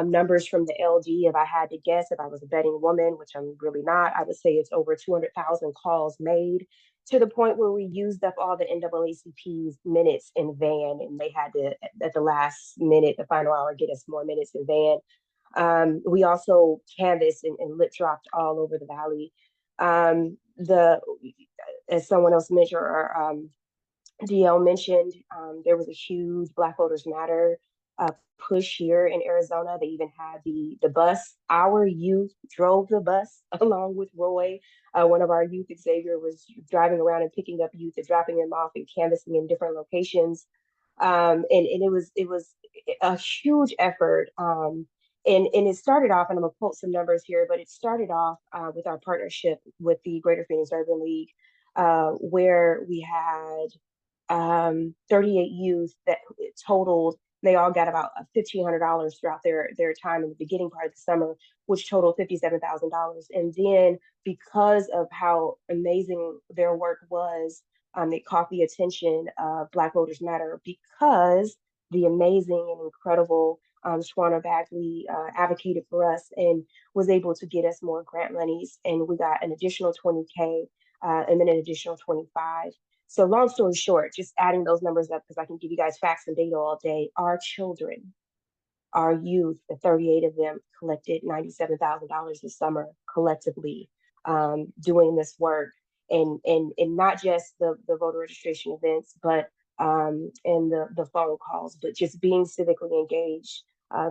[SPEAKER 8] numbers from the LD. If I had to guess, if I was a betting woman, which I'm really not, I would say it's over 200,000 calls made, to the point where we used up all the NAACP's minutes in van, and they had to, at the last minute, the final hour, get us more minutes in van. We also canvassed and lip dropped all over the valley. As someone else mentioned, or DL mentioned, there was a huge Black Voters Matter push here in Arizona. They even had the bus. Our youth drove the bus along with Roy. One of our youth, Xavier, was driving around and picking up youth and dropping them off and canvassing in different locations. And it was a huge effort. And it started off, and I'm gonna quote some numbers here, but it started off with our partnership with the Greater Phoenix Urban League, where we had 38 youth that totaled. They all got about $1,500 throughout their time in the beginning part of the summer, which totaled $57,000. And then because of how amazing their work was, it caught the attention of Black Voters Matter because the amazing and incredible Shawna Bagley advocated for us and was able to get us more grant monies. And we got an additional 20K and then an additional 25. So long story short, just adding those numbers up because I can give you guys facts and data all day. Our children, our youth, the 38 of them collected $97,000 this summer collectively, doing this work, and not just the voter registration events, but and the phone calls, but just being civically engaged.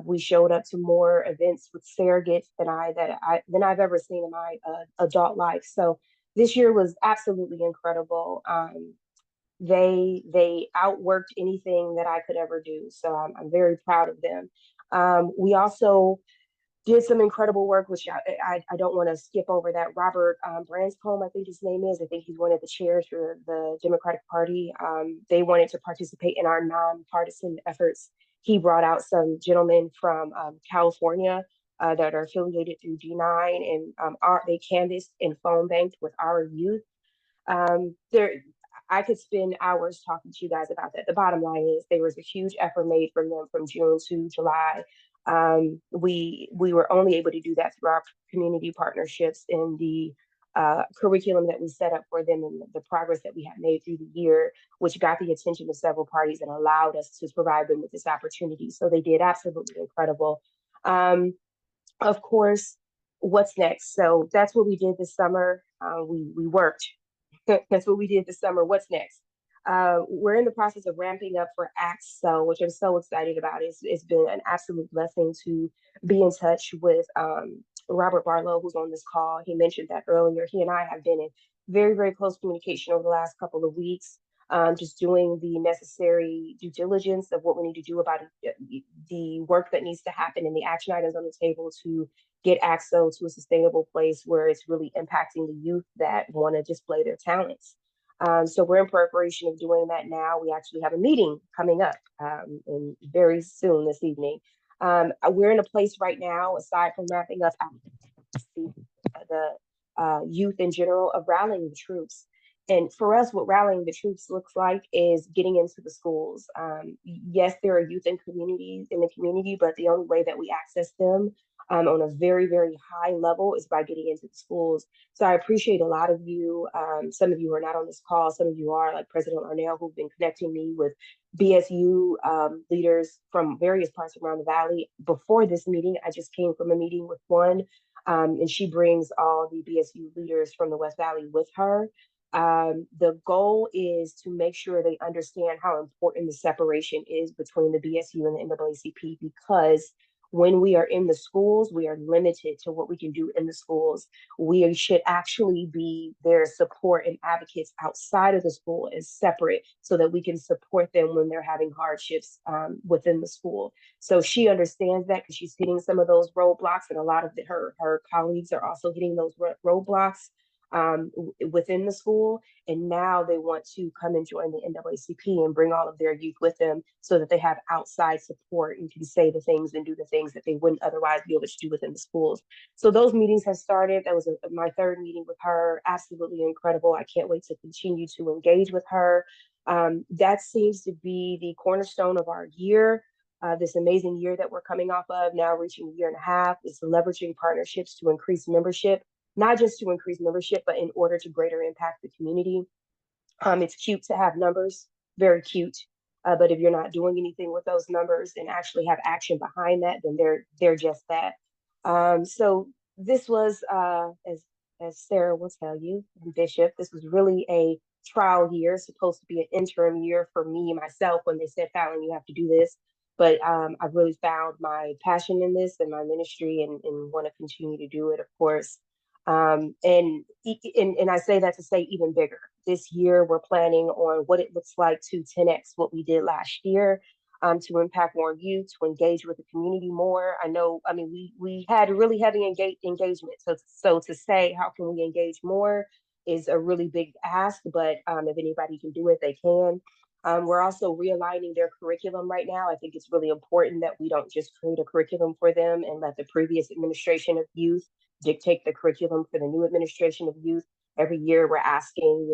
[SPEAKER 8] We showed up to more events with surrogates than I've ever seen in my adult life. So this year was absolutely incredible. They outworked anything that I could ever do. So I'm very proud of them. We also did some incredible work, which I don't want to skip over that. Robert Branscombe, I think his name is. I think he's one of the chairs for the Democratic Party. They wanted to participate in our nonpartisan efforts. He brought out some gentlemen from California that are affiliated through D9, and they canvassed and phone banked with our youth. There, I could spend hours talking to you guys about that. The bottom line is there was a huge effort made from them from June to July. We were only able to do that through our community partnerships and the curriculum that we set up for them and the progress that we had made through the year, which got the attention of several parties and allowed us to provide them with this opportunity. So they did absolutely incredible. Of course, what's next? So that's what we did this summer. We worked. That's what we did this summer. What's next? We're in the process of ramping up for AXO, which I'm so excited about. It's been an absolute blessing to be in touch with Robert Barlow, who's on this call. He mentioned that earlier. He and I have been in very, very close communication over the last couple of weeks, just doing the necessary due diligence of what we need to do about the work that needs to happen and the action items on the table to get AXO to a sustainable place where it's really impacting the youth that want to display their talents. So we're in preparation of doing that now. We actually have a meeting coming up and very soon this evening. We're in a place right now, aside from wrapping up the youth in general, of rallying the troops. And for us, what rallying the troops looks like is getting into the schools. Yes, there are youth in the community, but the only way that we access them on a very, very high level is by getting into the schools. So I appreciate a lot of you. Some of you are not on this call. Some of you are, like President Arnell, who've been connecting me with BSU leaders from various parts around the Valley. Before this meeting, I just came from a meeting with one, and she brings all the BSU leaders from the West Valley with her. The goal is to make sure they understand how important the separation is between the BSU and the NAACP, because when we are in the schools, we are limited to what we can do in the schools. We should actually be their support and advocates outside of the school as separate so that we can support them when they're having hardships within the school. So she understands that because she's hitting some of those roadblocks, and a lot of her colleagues are also hitting those roadblocks within the school. And now they want to come and join the NAACP and bring all of their youth with them so that they have outside support and can say the things and do the things that they wouldn't otherwise be able to do within the schools. So those meetings have started. That was my third meeting with her. Absolutely incredible. I can't wait to continue to engage with her. That seems to be the cornerstone of our year. This amazing year that we're coming off of, now reaching a year and a half, is leveraging partnerships to increase membership. Not just to increase membership, but in order to greater impact the community. It's cute to have numbers, very cute. But if you're not doing anything with those numbers and actually have action behind that, then they're just that. So this was, as Sarah will tell you, Bishop, this was really a trial year, supposed to be an interim year for me, myself, when they said, Fallon, you have to do this. But I've really found my passion in this and my ministry and want to continue to do it, of course. And I say that to say even bigger. This year, we're planning on what it looks like to 10x what we did last year, to impact more youth, to engage with the community more. We had really heavy engagement. So to say, how can we engage more is a really big ask, but if anybody can do it, they can. We're also realigning their curriculum right now. I think it's really important that we don't just create a curriculum for them and let the previous administration of youth dictate the curriculum for the new administration of youth. Every year we're asking,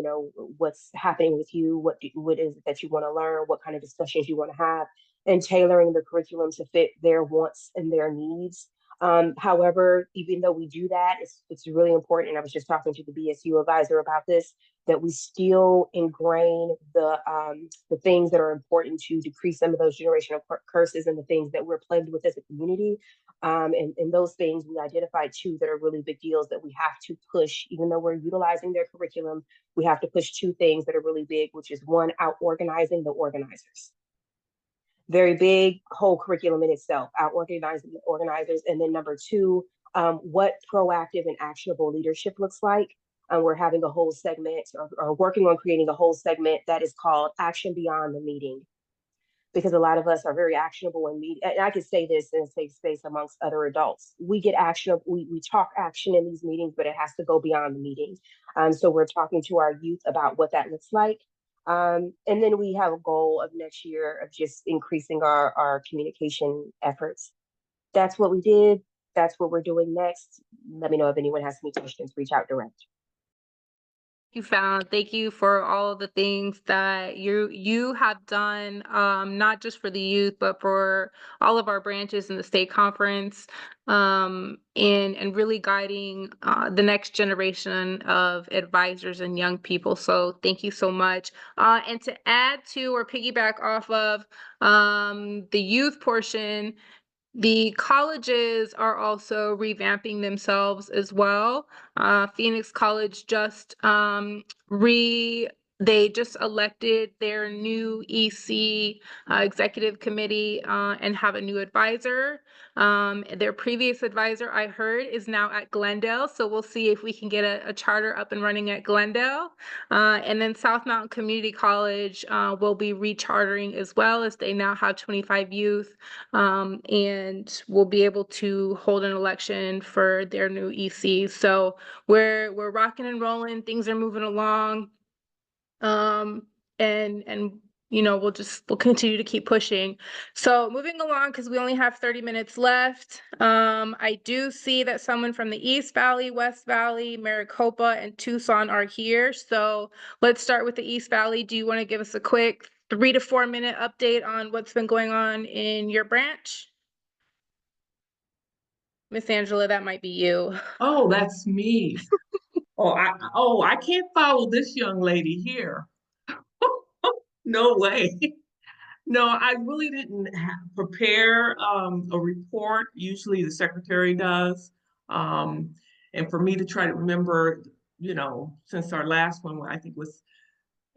[SPEAKER 8] what's happening with you? What is it that you want to learn? What kind of discussions you want to have? And tailoring the curriculum to fit their wants and their needs. However, even though we do that, it's really important. And I was just talking to the BSU advisor about this, that we still ingrain the things that are important to decrease some of those generational curses and the things that we're plagued with as a community. And those things, we identified two that are really big deals that we have to push. Even though we're utilizing their curriculum, we have to push two things that are really big, which is one, out organizing the organizers. Very big whole curriculum in itself, out organizing the organizers. And then number two, what proactive and actionable leadership looks like. We're having a whole segment or working on creating a whole segment that is called Action Beyond the Meeting. because a lot of us are very actionable in meet. And I can say this in a safe space amongst other adults. We get actionable, we talk action in these meetings, but it has to go beyond the meeting. So we're talking to our youth about what that looks like. And then we have a goal of next year of just increasing our communication efforts. That's what we did. That's what we're doing next. Let me know if anyone has any questions, reach out direct.
[SPEAKER 1] You found. Thank you for all of the things that you have done, not just for the youth, but for all of our branches in the state conference, and really guiding the next generation of advisors and young people. So thank you so much. And to add to or piggyback off of the youth portion, the colleges are also revamping themselves as well. Phoenix College just they just elected their new EC executive committee and have a new advisor. Their previous advisor, I heard, is now at Glendale, so we'll see if we can get a charter up and running at Glendale. And then South Mountain Community College will be rechartering as well, as they now have 25 youth, and will be able to hold an election for their new EC. So we're rocking and rolling. Things are moving along. And you know, we'll continue to keep pushing. So moving along, because we only have 30 minutes left. I do see that someone from the East Valley, West Valley, Maricopa, and Tucson are here. So let's start with the East Valley. Do you want to give us a quick 3 to 4 minute update on what's been going on in your branch? Miss Angela, that might be you.
[SPEAKER 9] Oh, that's me. I can't follow this young lady here. No way. No, I really didn't prepare a report. Usually the secretary does. And for me to try to remember, you know, since our last one, I think was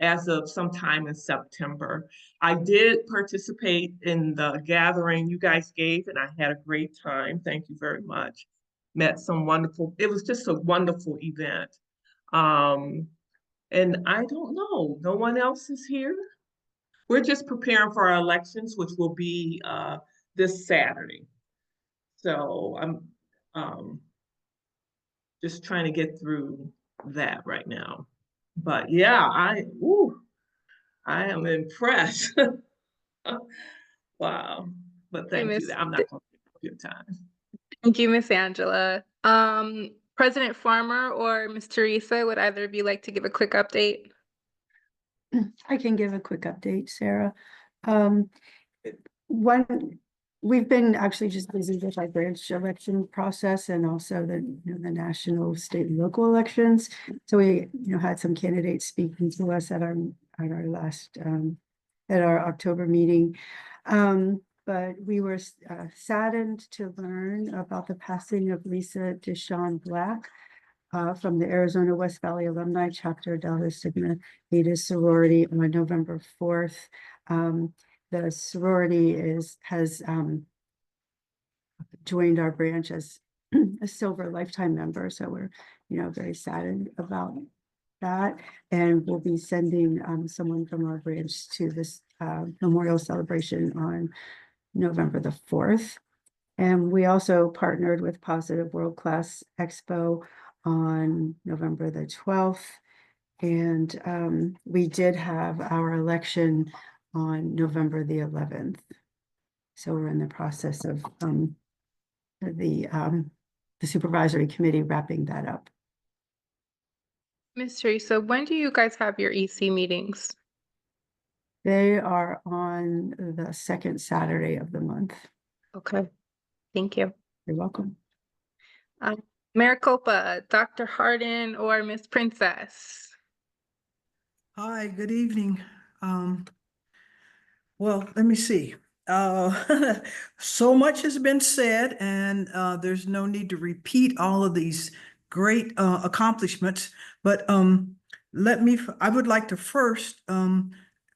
[SPEAKER 9] as of sometime in September. I did participate in the gathering you guys gave, and I had a great time. Thank you very much. Met some wonderful, it was just a wonderful event. And I don't know, no one else is here. We're just preparing for our elections, which will be this Saturday. So I'm just trying to get through that right now. But yeah, I am impressed. Wow. But thank you. I'm not going to take your time.
[SPEAKER 1] Thank you, Miss Angela. President Farmer or Miss Teresa, would either of you like to give a quick update?
[SPEAKER 10] I can give a quick update, Sarah. We've been actually just busy with our branch election process and also the the national, state, and local elections. So we had some candidates speaking to us at our last at our October meeting. But we were saddened to learn about the passing of Lisa Deshawn Black from the Arizona West Valley Alumni Chapter Delta Sigma Theta sorority on November 4th. The sorority has joined our branch as a silver lifetime member, so we're very saddened about that, and we'll be sending someone from our branch to this memorial celebration on November the 4th. And we also partnered with Positive World Class Expo on November the 12th, and we did have our election on November the 11th. So we're in the process of the supervisory committee wrapping that up.
[SPEAKER 1] Miss Teresa, when do you guys have your EC meetings?
[SPEAKER 10] They are on the second Saturday of the month.
[SPEAKER 1] Okay, thank you.
[SPEAKER 10] You're welcome.
[SPEAKER 1] Maricopa, Dr. Harden or Miss Princess?
[SPEAKER 11] Hi, good evening. Well, let me see. So much has been said, and there's no need to repeat all of these great accomplishments. But I would like to first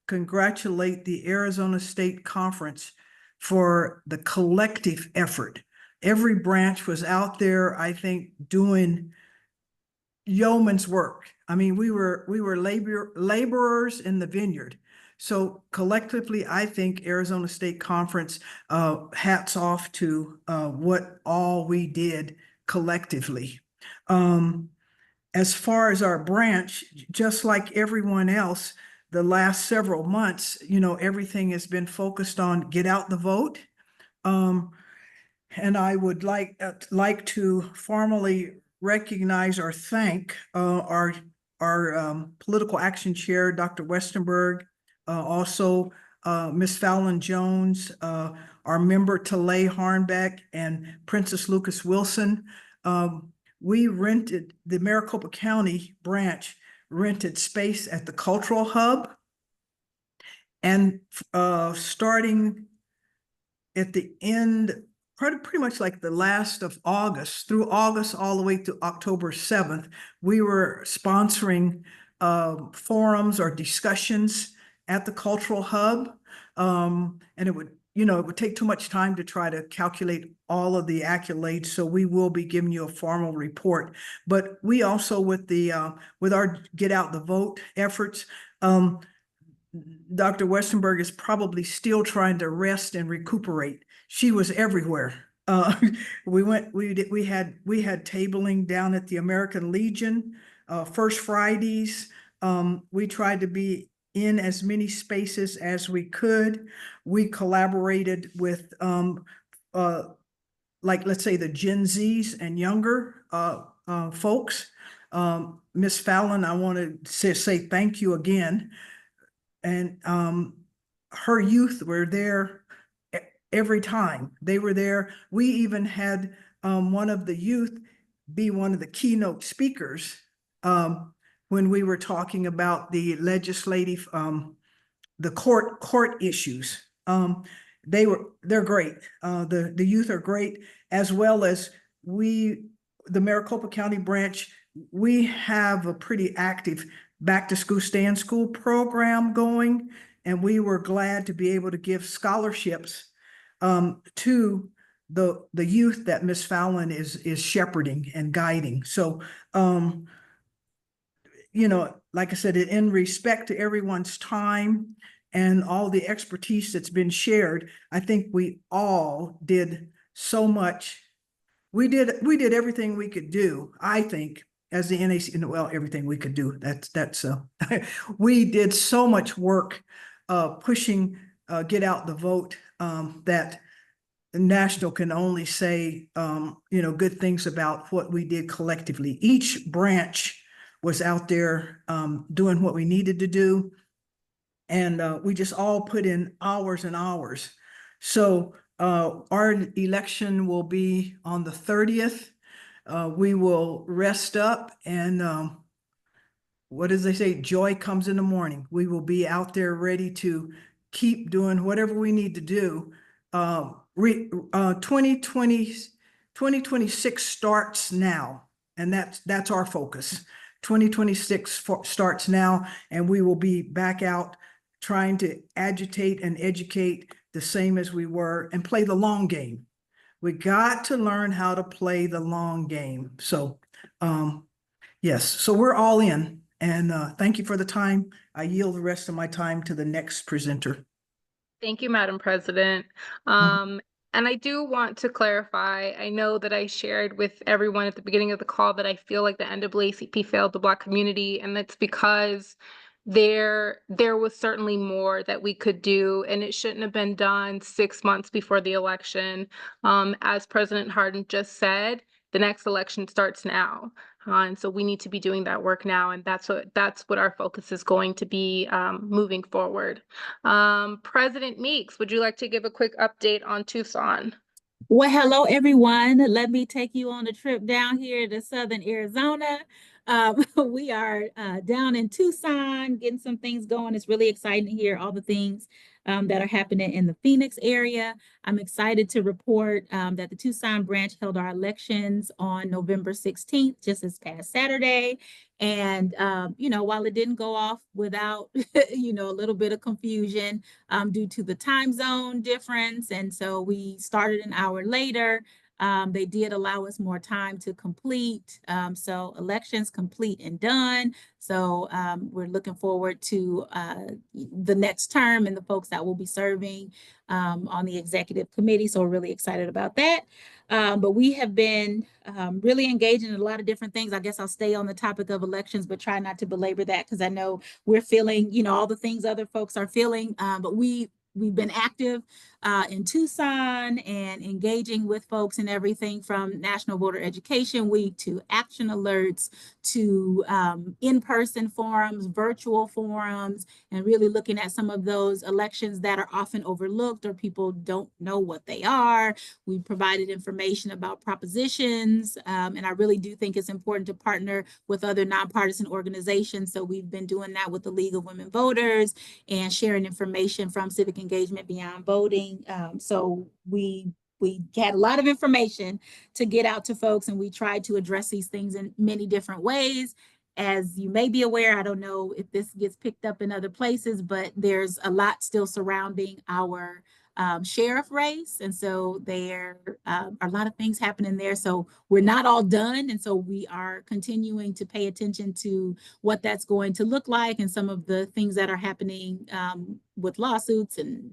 [SPEAKER 11] congratulate the Arizona State Conference for the collective effort. Every branch was out there, I think, doing yeoman's work. I mean, we were laborers in the vineyard. So collectively, I think Arizona State Conference, hats off to what all we did collectively. As far as our branch, just like everyone else, the last several months, everything has been focused on get out the vote. And I would like to formally recognize or thank our political action chair, Dr. Westenberg, also Ms. Fallon Jones, our member Talay Harnbeck, and Princess Lucas Wilson. We rented, the Maricopa County branch rented space at the Cultural Hub. And starting at the end, pretty much like the last of August, through August all the way to October 7th, we were sponsoring forums or discussions at the Cultural Hub. And it would take too much time to try to calculate all of the accolades. So we will be giving you a formal report. But we also, with our Get Out the Vote efforts, Dr. Westenberg is probably still trying to rest and recuperate. She was everywhere. We had tabling down at the American Legion, First Fridays. We tried to be in as many spaces as we could. We collaborated with let's say the Gen Zs and younger folks. Ms. Fallon, I want to say thank you again. And her youth were there every time. They were there. We even had one of the youth be one of the keynote speakers when we were talking about the legislative, the court issues. They're great. The youth are great, as well as the Maricopa County branch. We have a pretty active Back to School, Stay in School program going, and we were glad to be able to give scholarships to the youth that Ms. Fallon is shepherding and guiding. So, like I said, in respect to everyone's time and all the expertise that's been shared, I think we all did so much. We did everything we could do, I think, as the NAC, well, everything we could do. We did so much work pushing Get Out the Vote that the National can only say good things about what we did collectively. Each branch was out there doing what we needed to do, and we just all put in hours and hours. So our election will be on the 30th. We will rest up, and what does they say? Joy comes in the morning. We will be out there ready to keep doing whatever we need to do. 2026 starts now, and that's our focus. 2026 starts now, and we will be back out trying to agitate and educate the same as we were, and play the long game. We got to learn how to play the long game. So, yes, so we're all in, and thank you for the time. I yield the rest of my time to the next presenter.
[SPEAKER 1] Thank you, Madam President. And I do want to clarify, I know that I shared with everyone at the beginning of the call that I feel like the NAACP failed the Black community, and that's because there was certainly more that we could do, and it shouldn't have been done 6 months before the election. As President Hardin just said, the next election starts now. And so we need to be doing that work now, and that's what our focus is going to be moving forward. President Meeks, would you like to give a quick update on Tucson?
[SPEAKER 12] Well, hello, everyone. Let me take you on a trip down here to Southern Arizona. We are down in Tucson, getting some things going. It's really exciting to hear all the things that are happening in the Phoenix area. I'm excited to report that the Tucson branch held our elections on November 16th, just this past Saturday. And, while it didn't go off without, a little bit of confusion due to the time zone difference. And so we started an hour later. They did allow us more time to complete. So elections complete and done. So we're looking forward to the next term and the folks that will be serving on the executive committee. So we're really excited about that. But we have been really engaged in a lot of different things. I guess I'll stay on the topic of elections, but try not to belabor that because I know we're feeling, you know, all the things other folks are feeling. But we've been active in Tucson and engaging with folks in everything from National Voter Education Week to action alerts to in-person forums, virtual forums, and really looking at some of those elections that are often overlooked or people don't know what they are. We provided information about propositions, and I really do think it's important to partner with other nonpartisan organizations. So we've been doing that with the League of Women Voters and sharing information from Civic Engagement Beyond Voting. So we had a lot of information to get out to folks, and we tried to address these things in many different ways. As you may be aware, I don't know if this gets picked up in other places, but there's a lot still surrounding our sheriff race. And so there are a lot of things happening there. So we're not all done. And so we are continuing to pay attention to what that's going to look like and some of the things that are happening with lawsuits and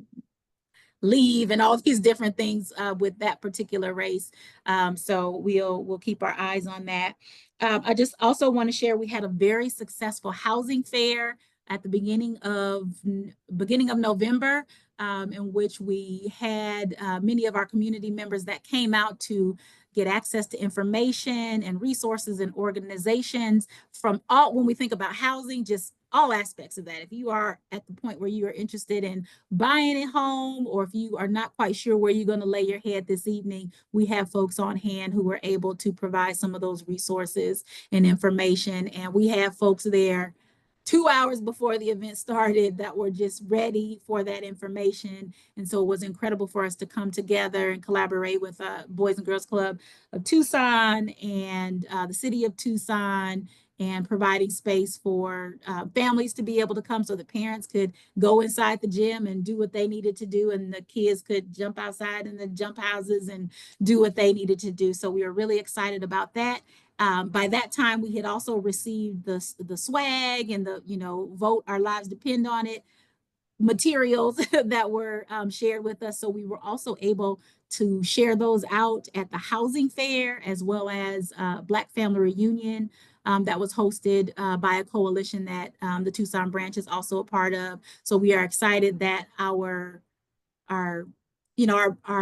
[SPEAKER 12] leave and all these different things with that particular race. So we'll keep our eyes on that. I just also want to share, we had a very successful housing fair at the beginning of November, in which we had many of our community members that came out to get access to information and resources and organizations from all, when we think about housing, just all aspects of that. If you are at the point where you are interested in buying a home, or if you are not quite sure where you're going to lay your head this evening, we have folks on hand who are able to provide some of those resources and information. And we have folks there 2 hours before the event started that were just ready for that information. And so it was incredible for us to come together and collaborate with Boys and Girls Club of Tucson and the city of Tucson, and providing space for families to be able to come so the parents could go inside the gym and do what they needed to do, and the kids could jump outside in the jump houses and do what they needed to do. So we were really excited about that. By that time, we had also received the swag and the, you know, Vote Our Lives Depend on It materials that were shared with us. So we were also able to share those out at the housing fair, as well as Black Family Reunion that was hosted by a coalition that the Tucson branch is also a part of. So we are excited that our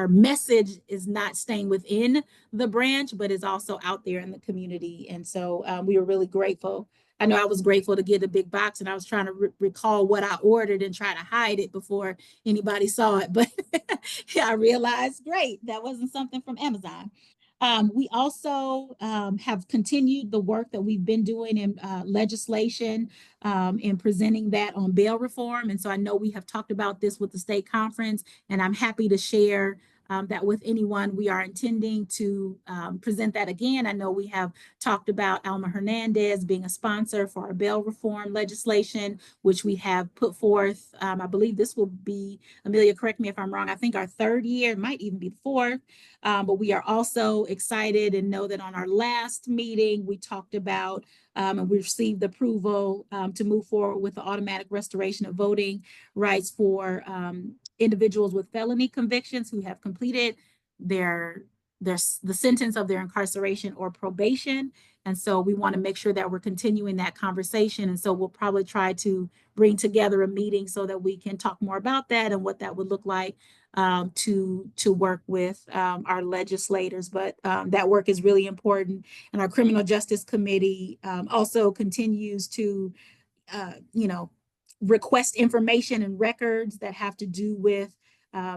[SPEAKER 12] message is not staying within the branch, but is also out there in the community. And so we were really grateful. I know I was grateful to get a big box, and I was trying to recall what I ordered and try to hide it before anybody saw it. But I realized, great, that wasn't something from Amazon. We also have continued the work that we've been doing in legislation and presenting that on bail reform. And so I know we have talked about this with the state conference, and I'm happy to share that with anyone. We are intending to present that again. I know we have talked about Alma Hernandez being a sponsor for our bail reform legislation, which we have put forth. I believe this will be, Amelia, correct me if I'm wrong, I think our third year, it might even be the fourth. But we are also excited and know that on our last meeting, we talked about and we received approval to move forward with the automatic restoration of voting rights for individuals with felony convictions who have completed the sentence of their incarceration or probation. And so we want to make sure that we're continuing that conversation. And so we'll probably try to bring together a meeting so that we can talk more about that and what that would look like to work with our legislators. But that work is really important. And our Criminal Justice Committee also continues to, request information and records that have to do with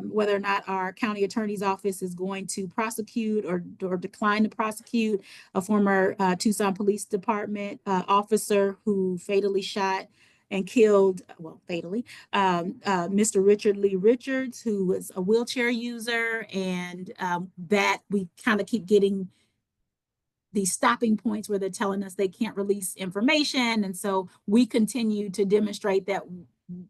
[SPEAKER 12] whether or not our county attorney's office is going to prosecute or decline to prosecute a former Tucson Police Department officer who fatally shot and killed, well, fatally, Mr. Richard Lee Richards, who was a wheelchair user, and that we kind of keep getting these stopping points where they're telling us they can't release information. And so we continue to demonstrate that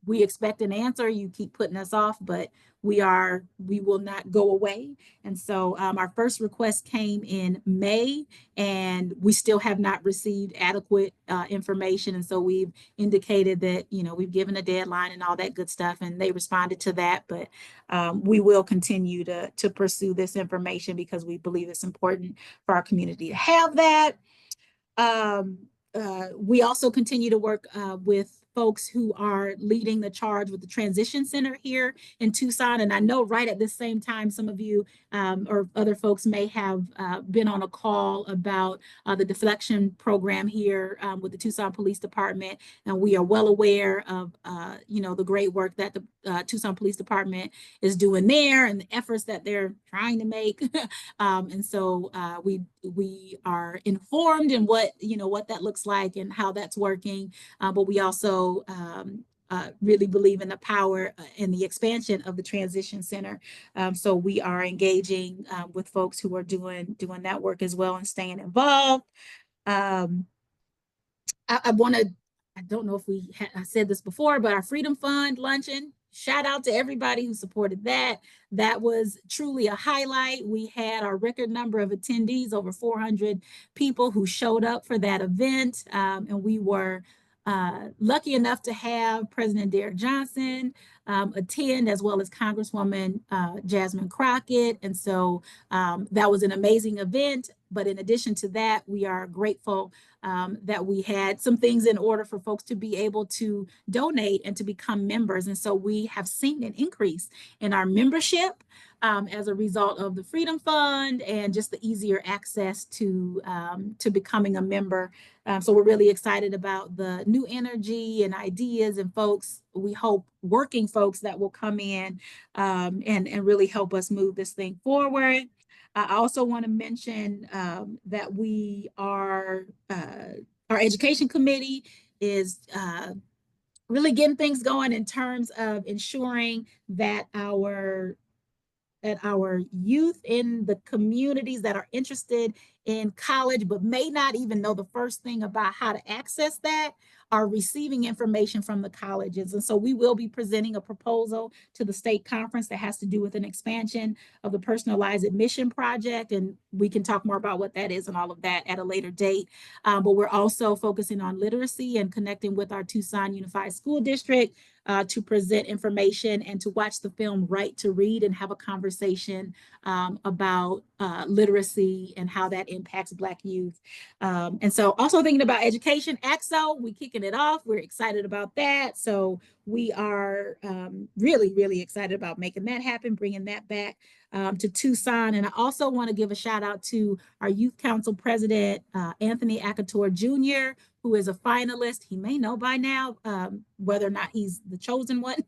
[SPEAKER 12] we expect an answer. You keep putting us off, but we will not go away. And so our first request came in May, and we still have not received adequate information. And so we've indicated that, we've given a deadline and all that good stuff, and they responded to that. But we will continue to pursue this information because we believe it's important for our community to have that. We also continue to work with folks who are leading the charge with the transition center here in Tucson. And I know right at this same time, some of you or other folks may have been on a call about the deflection program here with the Tucson Police Department. And we are well aware of, the great work that the Tucson Police Department is doing there and the efforts that they're trying to make. And so we are informed in what that looks like and how that's working. But we also really believe in the power and the expansion of the transition center. So we are engaging with folks who are doing that work as well and staying involved. I don't know if I said this before, but our Freedom Fund luncheon, shout out to everybody who supported that. That was truly a highlight. We had our record number of attendees, over 400 people who showed up for that event. And we were lucky enough to have President Derrick Johnson attend, as well as Congresswoman Jasmine Crockett. And so that was an amazing event. But in addition to that, we are grateful that we had some things in order for folks to be able to donate and to become members. And so we have seen an increase in our membership as a result of the Freedom Fund and just the easier access to becoming a member. So we're really excited about the new energy and ideas and folks, we hope working folks that will come in and really help us move this thing forward. I also want to mention that we are, our education committee is really getting things going in terms of ensuring that our youth in the communities that are interested in college, but may not even know the first thing about how to access that, are receiving information from the colleges. And so we will be presenting a proposal to the state conference that has to do with an expansion of the personalized admission project. And we can talk more about what that is and all of that at a later date. But we're also focusing on literacy and connecting with our Tucson Unified School District to present information and to watch the film Right to Read and have a conversation about literacy and how that impacts Black youth. And so also thinking about education, AXO, we kicking it off. We're excited about that. So we are really, really excited about making that happen, bringing that back to Tucson. And I also want to give a shout out to our Youth Council President, Anthony Akator Jr., who is a finalist. He may know by now whether or not he's the chosen one,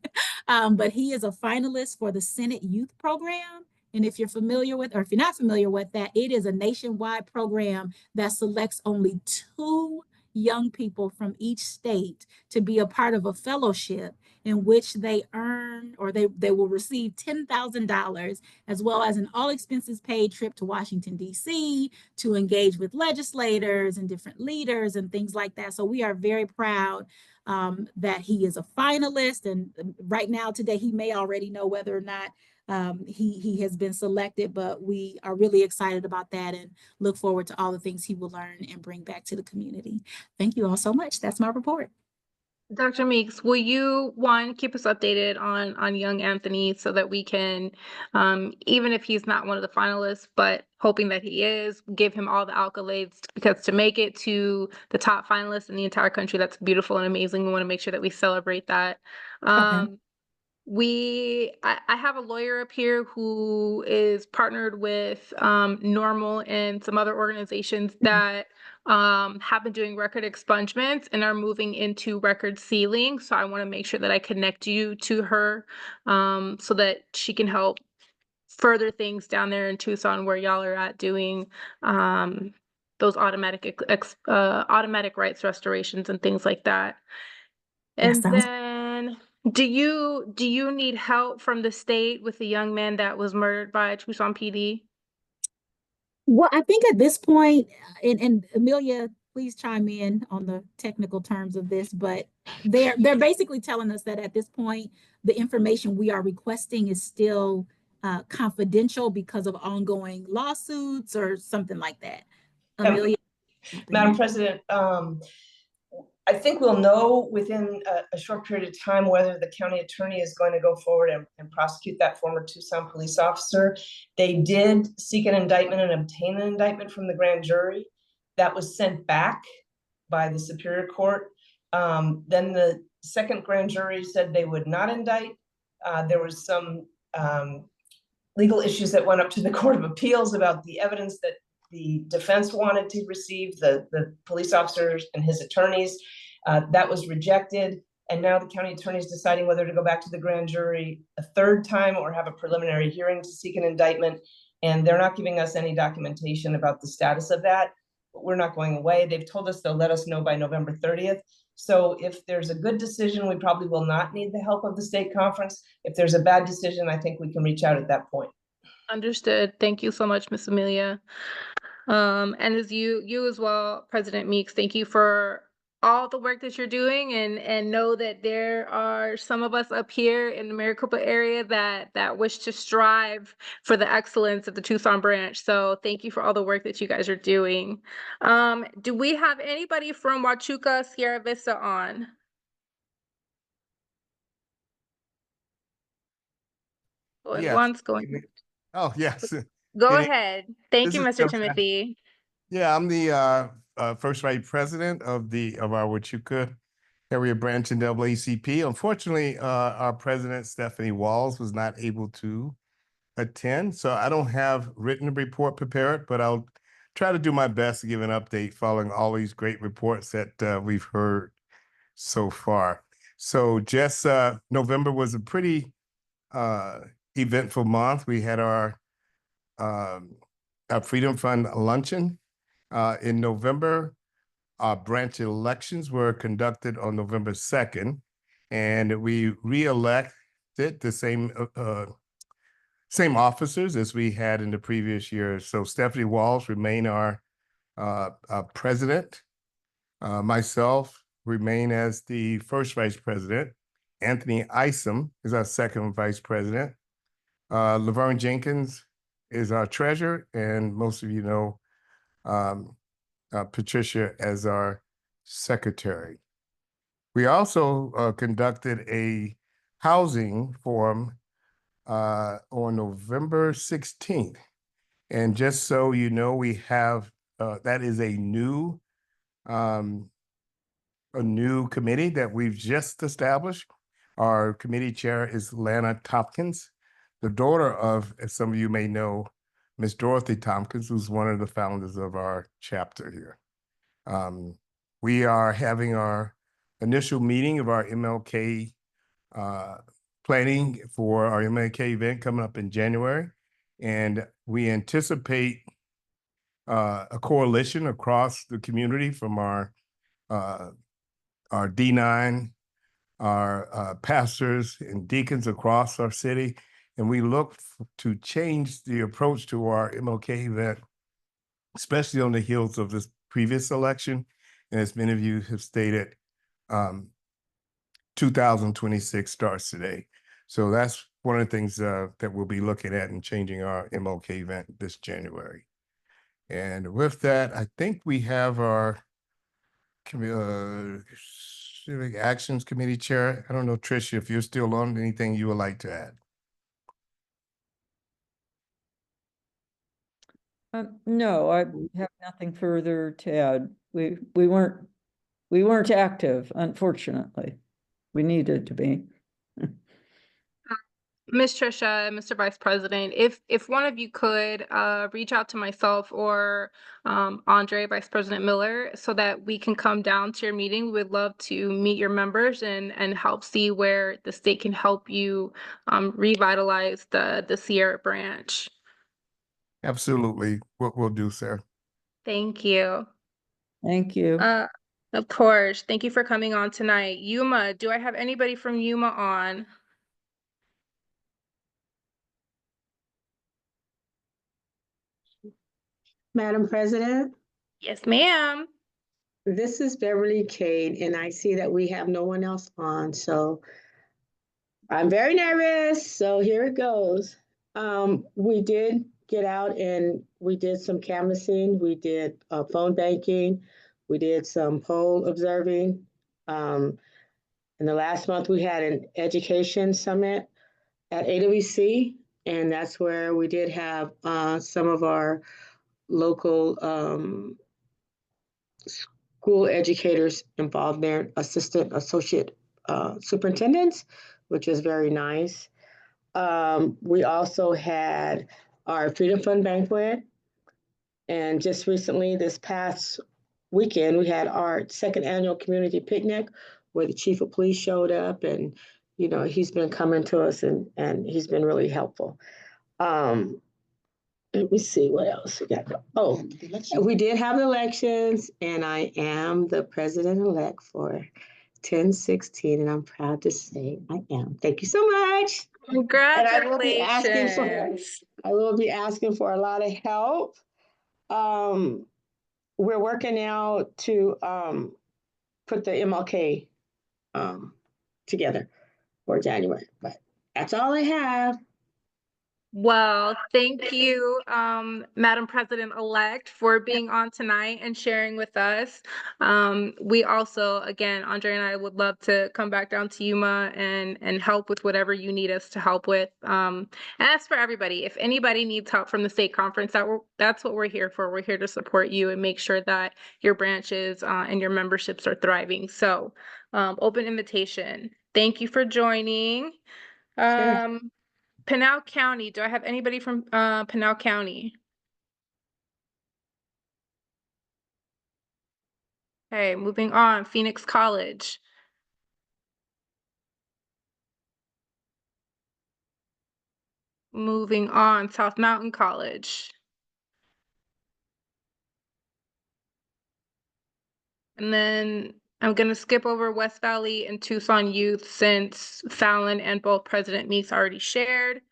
[SPEAKER 12] but he is a finalist for the Senate Youth Program. And if you're familiar with, or if you're not familiar with that, it is a nationwide program that selects only 2 young people from each state to be a part of a fellowship in which they earn, or they will receive $10,000, as well as an all expenses paid trip to Washington, D.C. to engage with legislators and different leaders and things like that. So we are very proud that he is a finalist. And right now, today, he may already know whether or not he has been selected, but we are really excited about that and look forward to all the things he will learn and bring back to the community. Thank you all so much. That's my report.
[SPEAKER 1] Dr. Meeks, will you, keep us updated on young Anthony so that we can, even if he's not one of the finalists, but hoping that he is, give him all the accolades, because to make it to the top finalists in the entire country, that's beautiful and amazing. We want to make sure that we celebrate that.
[SPEAKER 12] Okay.
[SPEAKER 1] I have a lawyer up here who is partnered with Normal and some other organizations that have been doing record expungements and are moving into record sealing. So I want to make sure that I connect you to her so that she can help further things down there in Tucson where y'all are at doing those automatic rights restorations and things like that. And then do you need help from the state with the young man that was murdered by Tucson PD?
[SPEAKER 12] Well, I think at this point, and Amelia, please chime in on the technical terms of this, but they're basically telling us that at this point, the information we are requesting is still confidential because of ongoing lawsuits or something like that. Amelia?
[SPEAKER 13] Madam President, I think we'll know within a short period of time whether the county attorney is going to go forward and prosecute that former Tucson police officer. They did seek an indictment and obtain an indictment from the grand jury. That was sent back by the Superior Court. Then the second grand jury said they would not indict. There was some legal issues that went up to the Court of Appeals about the evidence that the defense wanted to receive, the police officers and his attorneys. That was rejected. And now the county attorney is deciding whether to go back to the grand jury a third time or have a preliminary hearing to seek an indictment. And they're not giving us any documentation about the status of that. But we're not going away. They've told us they'll let us know by November 30th. So if there's a good decision, we probably will not need the help of the state conference. If there's a bad decision, I think we can reach out at that point.
[SPEAKER 1] Understood. Thank you so much, Ms. Amelia. And as you as well, President Meeks, thank you for all the work that you're doing, and know that there are some of us up here in the Maricopa area that wish to strive for the excellence of the Tucson branch. So thank you for all the work that you guys are doing. Do we have anybody from Huachuca Sierra Vista on? Going
[SPEAKER 14] Yes.
[SPEAKER 1] once, going.
[SPEAKER 14] Oh, yes.
[SPEAKER 1] Go
[SPEAKER 14] Can it-
[SPEAKER 1] ahead. Thank
[SPEAKER 14] this
[SPEAKER 1] you,
[SPEAKER 14] is
[SPEAKER 1] Mr.
[SPEAKER 14] Tim
[SPEAKER 1] Timothy.
[SPEAKER 14] Yeah, I'm the first vice president of our Huachuca area branch in NAACP. Unfortunately, our president, Stephanie Walls, was not able to attend, so I don't have written report prepared, but I'll try to do my best to give an update following all these great reports that we've heard so far. So just November was a pretty eventful month. We had our Freedom Fund luncheon in November. Our branch elections were conducted on November 2nd, and we re-elected the same officers as we had in the previous year. So Stephanie Walls remain our president. Myself remain as the first vice president. Anthony Isom is our second vice president. Laverne Jenkins is our treasurer, and most of you know Patricia as our secretary. We also conducted a housing forum on November 16th. And just so you know, we have, that is a new committee that we've just established. Our committee chair is Lana Tompkins, the daughter of, as some of you may know, Miss Dorothy Tompkins, who's one of the founders of our chapter here. We are having our initial meeting of our MLK planning for our MLK event coming up in January. And we anticipate a coalition across the community from our D9, our pastors and deacons across our city. And we look to change the approach to our MLK event, especially on the heels of this previous election. And as many of you have stated, 2026 starts today. So that's one of the things that we'll be looking at and changing our MLK event this January. And with that, I think we have our Civic Actions Committee Chair. I don't know, Tricia, if you're still on, anything you would like to add?
[SPEAKER 15] No, I have nothing further to add. We weren't active, unfortunately. We needed to be.
[SPEAKER 1] Ms. Tricia, Mr. Vice President, if one of you could reach out to myself or Andre, Vice President Miller, so that we can come down to your meeting. We'd love to meet your members and help see where the state can help you revitalize the Sierra branch.
[SPEAKER 14] Absolutely. What we'll do, sir.
[SPEAKER 1] Thank you.
[SPEAKER 15] Thank you.
[SPEAKER 1] Of course. Thank you for coming on tonight. Yuma, do I have anybody from Yuma on?
[SPEAKER 16] Madam President?
[SPEAKER 1] Yes, ma'am.
[SPEAKER 16] This is Beverly Cade, and I see that we have no one else on, so I'm very nervous, so here it goes. We did get out and we did some canvassing, we did phone banking, we did some poll observing. In the last month, we had an education summit at AWC, and that's where we did have some of our local school educators involved there, assistant, associate superintendents, which was very nice. We also had our Freedom Fund banquet. And just recently, this past weekend, we had our second annual community picnic where the chief of police showed up and, you know, he's been coming to us and he's been really helpful. Let me see what else we got. Oh, we did have elections and I am the president-elect for 1016 and I'm proud to say I am. Thank you so much. And I will be asking for,
[SPEAKER 1] Congratulations.
[SPEAKER 16] I will be asking for a lot of help. We're working now to put the MLK together for January, but that's all I have.
[SPEAKER 1] Well, thank you, Madam President-elect, for being on tonight and sharing with us. We also, again, Andre and I would love to come back down to Yuma and help with whatever you need us to help with. And that's for everybody. If anybody needs help from the state conference, that's what we're here for. We're here to support you and make sure that your branches and your memberships are thriving. So, open invitation. Thank you for joining.
[SPEAKER 16] Sure.
[SPEAKER 1] Pinal County, do I have anybody from Pinal County? Okay, moving on, Phoenix College. Moving on, South Mountain College. And then I'm gonna skip over West Valley and Tucson Youth since Fallon and both President Meeks already shared.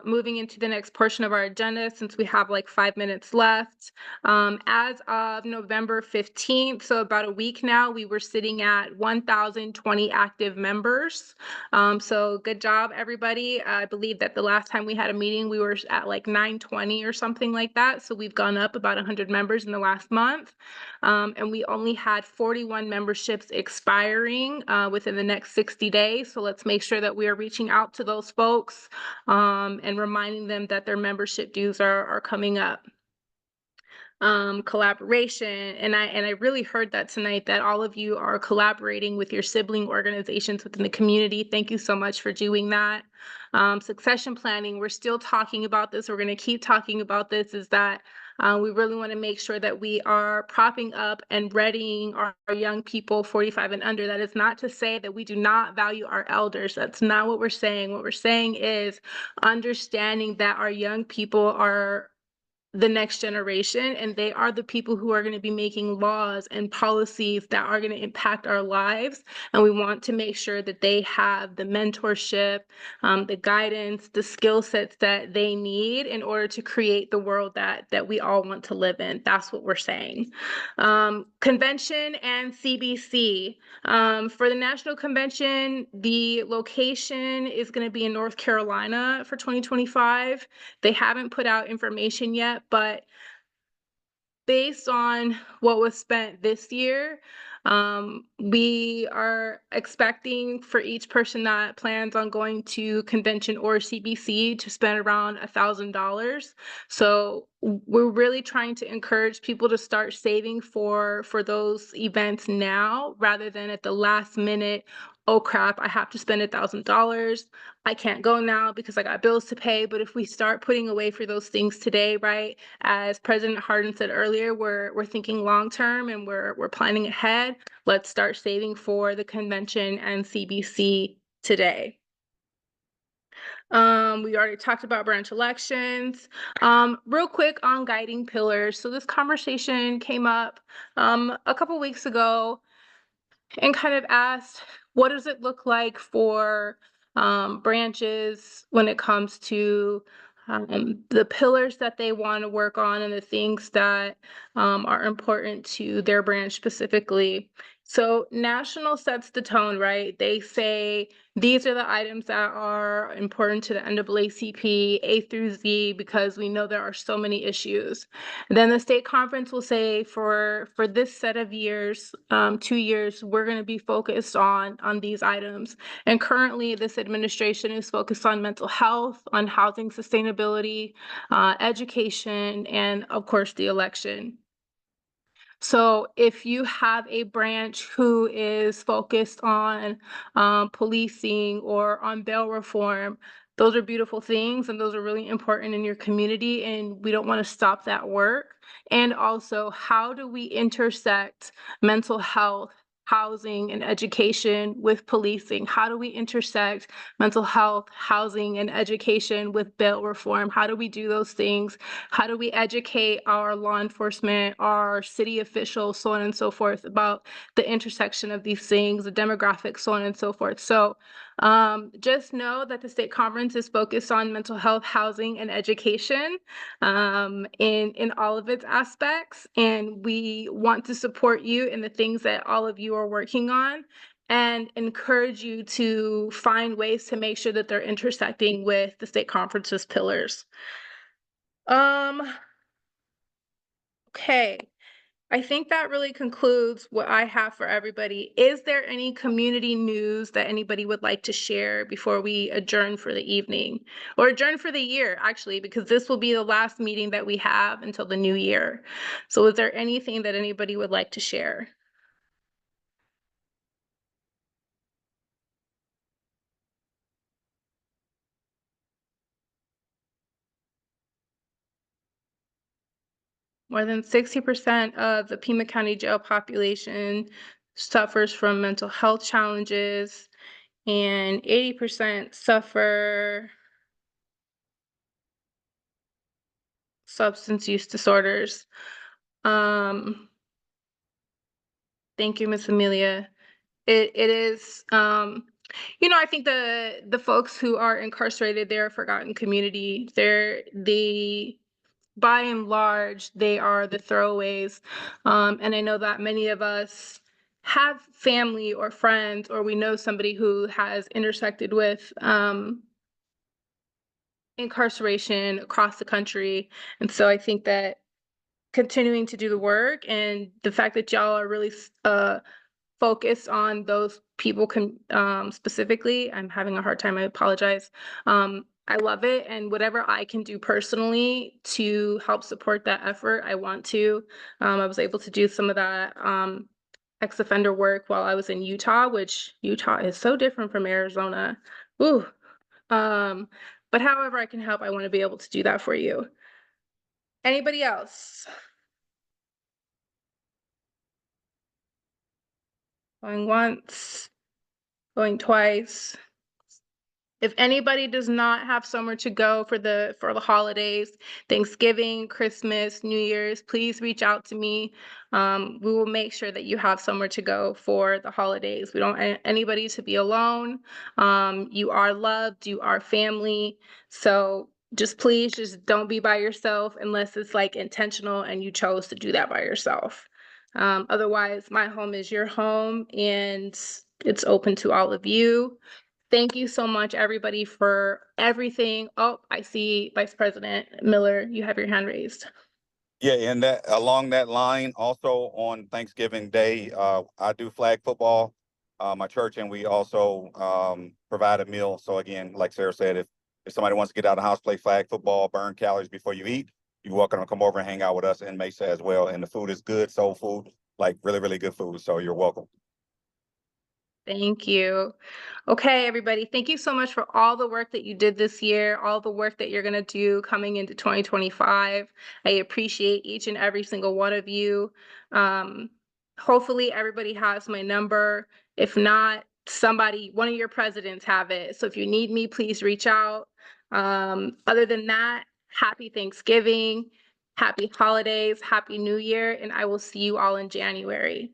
[SPEAKER 1] Moving into the next portion of our agenda, since we have like 5 minutes left. As of November 15th, so about a week now, we were sitting at 1,020 active members. So good job, everybody. I believe that the last time we had a meeting, we were at like 920 or something like that. So we've gone up about 100 members in the last month. And we only had 41 memberships expiring within the next 60 days. So let's make sure that we are reaching out to those folks and reminding them that their membership dues are coming up. Collaboration, and I really heard that tonight, that all of you are collaborating with your sibling organizations within the community. Thank you so much for doing that. Succession planning, we're still talking about this. We're going to keep talking about this, is that we really want to make sure that we are propping up and readying our young people 45 and under. That is not to say that we do not value our elders. That's not what we're saying. What we're saying is understanding that our young people are the next generation, and they are the people who are going to be making laws and policies that are going to impact our lives. And we want to make sure that they have the mentorship, the guidance, the skill sets that they need in order to create the world that we all want to live in. That's what we're saying. Convention and CBC. For the National Convention, the location is going to be in North Carolina for 2025. They haven't put out information yet, but based on what was spent this year, we are expecting for each person that plans on going to convention or CBC to spend around $1,000. So we're really trying to encourage people to start saving for those events now, rather than at the last minute, oh crap, I have to spend $1,000. I can't go now because I got bills to pay. But if we start putting away for those things today, right? As President Hardin said earlier, we're thinking long term and we're planning ahead. Let's start saving for the convention and CBC today. We already talked about branch elections. Real quick on guiding pillars. So this conversation came up a couple weeks ago and kind of asked, what does it look like for branches when it comes to the pillars that they want to work on and the things that are important to their branch specifically. So national sets the tone, right? They say these are the items that are important to the NAACP, A through Z, because we know there are so many issues. And then the state conference will say for this set of years, 2 years, we're going to be focused on these items. And currently, this administration is focused on mental health, on housing sustainability, education, and of course, the election. So if you have a branch who is focused on policing or on bail reform, those are beautiful things and those are really important in your community, and we don't want to stop that work. And also, how do we intersect mental health, housing, and education with policing? How do we intersect mental health, housing, and education with bail reform? How do we do those things? How do we educate our law enforcement, our city officials, so on and so forth, about the intersection of these things, the demographics, so on and so forth? So just know that the state conference is focused on mental health, housing, and education in all of its aspects. And we want to support you in the things that all of you are working on and encourage you to find ways to make sure that they're intersecting with the state conference's pillars. Okay. I think that really concludes what I have for everybody. Is there any community news that anybody would like to share before we adjourn for the evening? Or adjourn for the year, actually, because this will be the last meeting that we have until the new year. So is there anything that anybody would like to share? More than 60% of the Pima County jail population suffers from mental health challenges, and 80% suffer substance use disorders. Thank you, Miss Amelia. It is, I think the folks who are incarcerated, they're a forgotten community. By and large, they are the throwaways. And I know that many of us have family or friends, or we know somebody who has intersected with incarceration across the country. And so I think that continuing to do the work and the fact that y'all are really focused on those people specifically, I'm having a hard time, I apologize. I love it, and whatever I can do personally to help support that effort, I want to. I was able to do some of that ex-offender work while I was in Utah, which Utah is so different from Arizona. Ooh. But however I can help, I want to be able to do that for you. Anybody else? Going once, going twice. If anybody does not have somewhere to go for the holidays, Thanksgiving, Christmas, New Year's, please reach out to me. We will make sure that you have somewhere to go for the holidays. We don't want anybody to be alone. You are loved, you are family. So please don't be by yourself unless it's like intentional and you chose to do that by yourself. Otherwise, my home is your home and it's open to all of you. Thank you so much, everybody, for everything. Oh, I see Vice President Miller, you have your hand raised.
[SPEAKER 3] Yeah, and that along that line, also on Thanksgiving Day, I do flag football, my church, and we also provide a meal. So again, like Sarah said, if somebody wants to get out of the house, play flag football, burn calories before you eat, you're welcome to come over and hang out with us in Mesa as well. And the food is good, soul food, like really, really good food. So you're welcome.
[SPEAKER 1] Thank you. Okay, everybody, thank you so much for all the work that you did this year, all the work that you're going to do coming into 2025. I appreciate each and every single one of you. Hopefully everybody has my number. If not, one of your presidents have it. So if you need me, please reach out. Other than that, happy Thanksgiving, happy holidays, happy New Year, and I will see you all in January.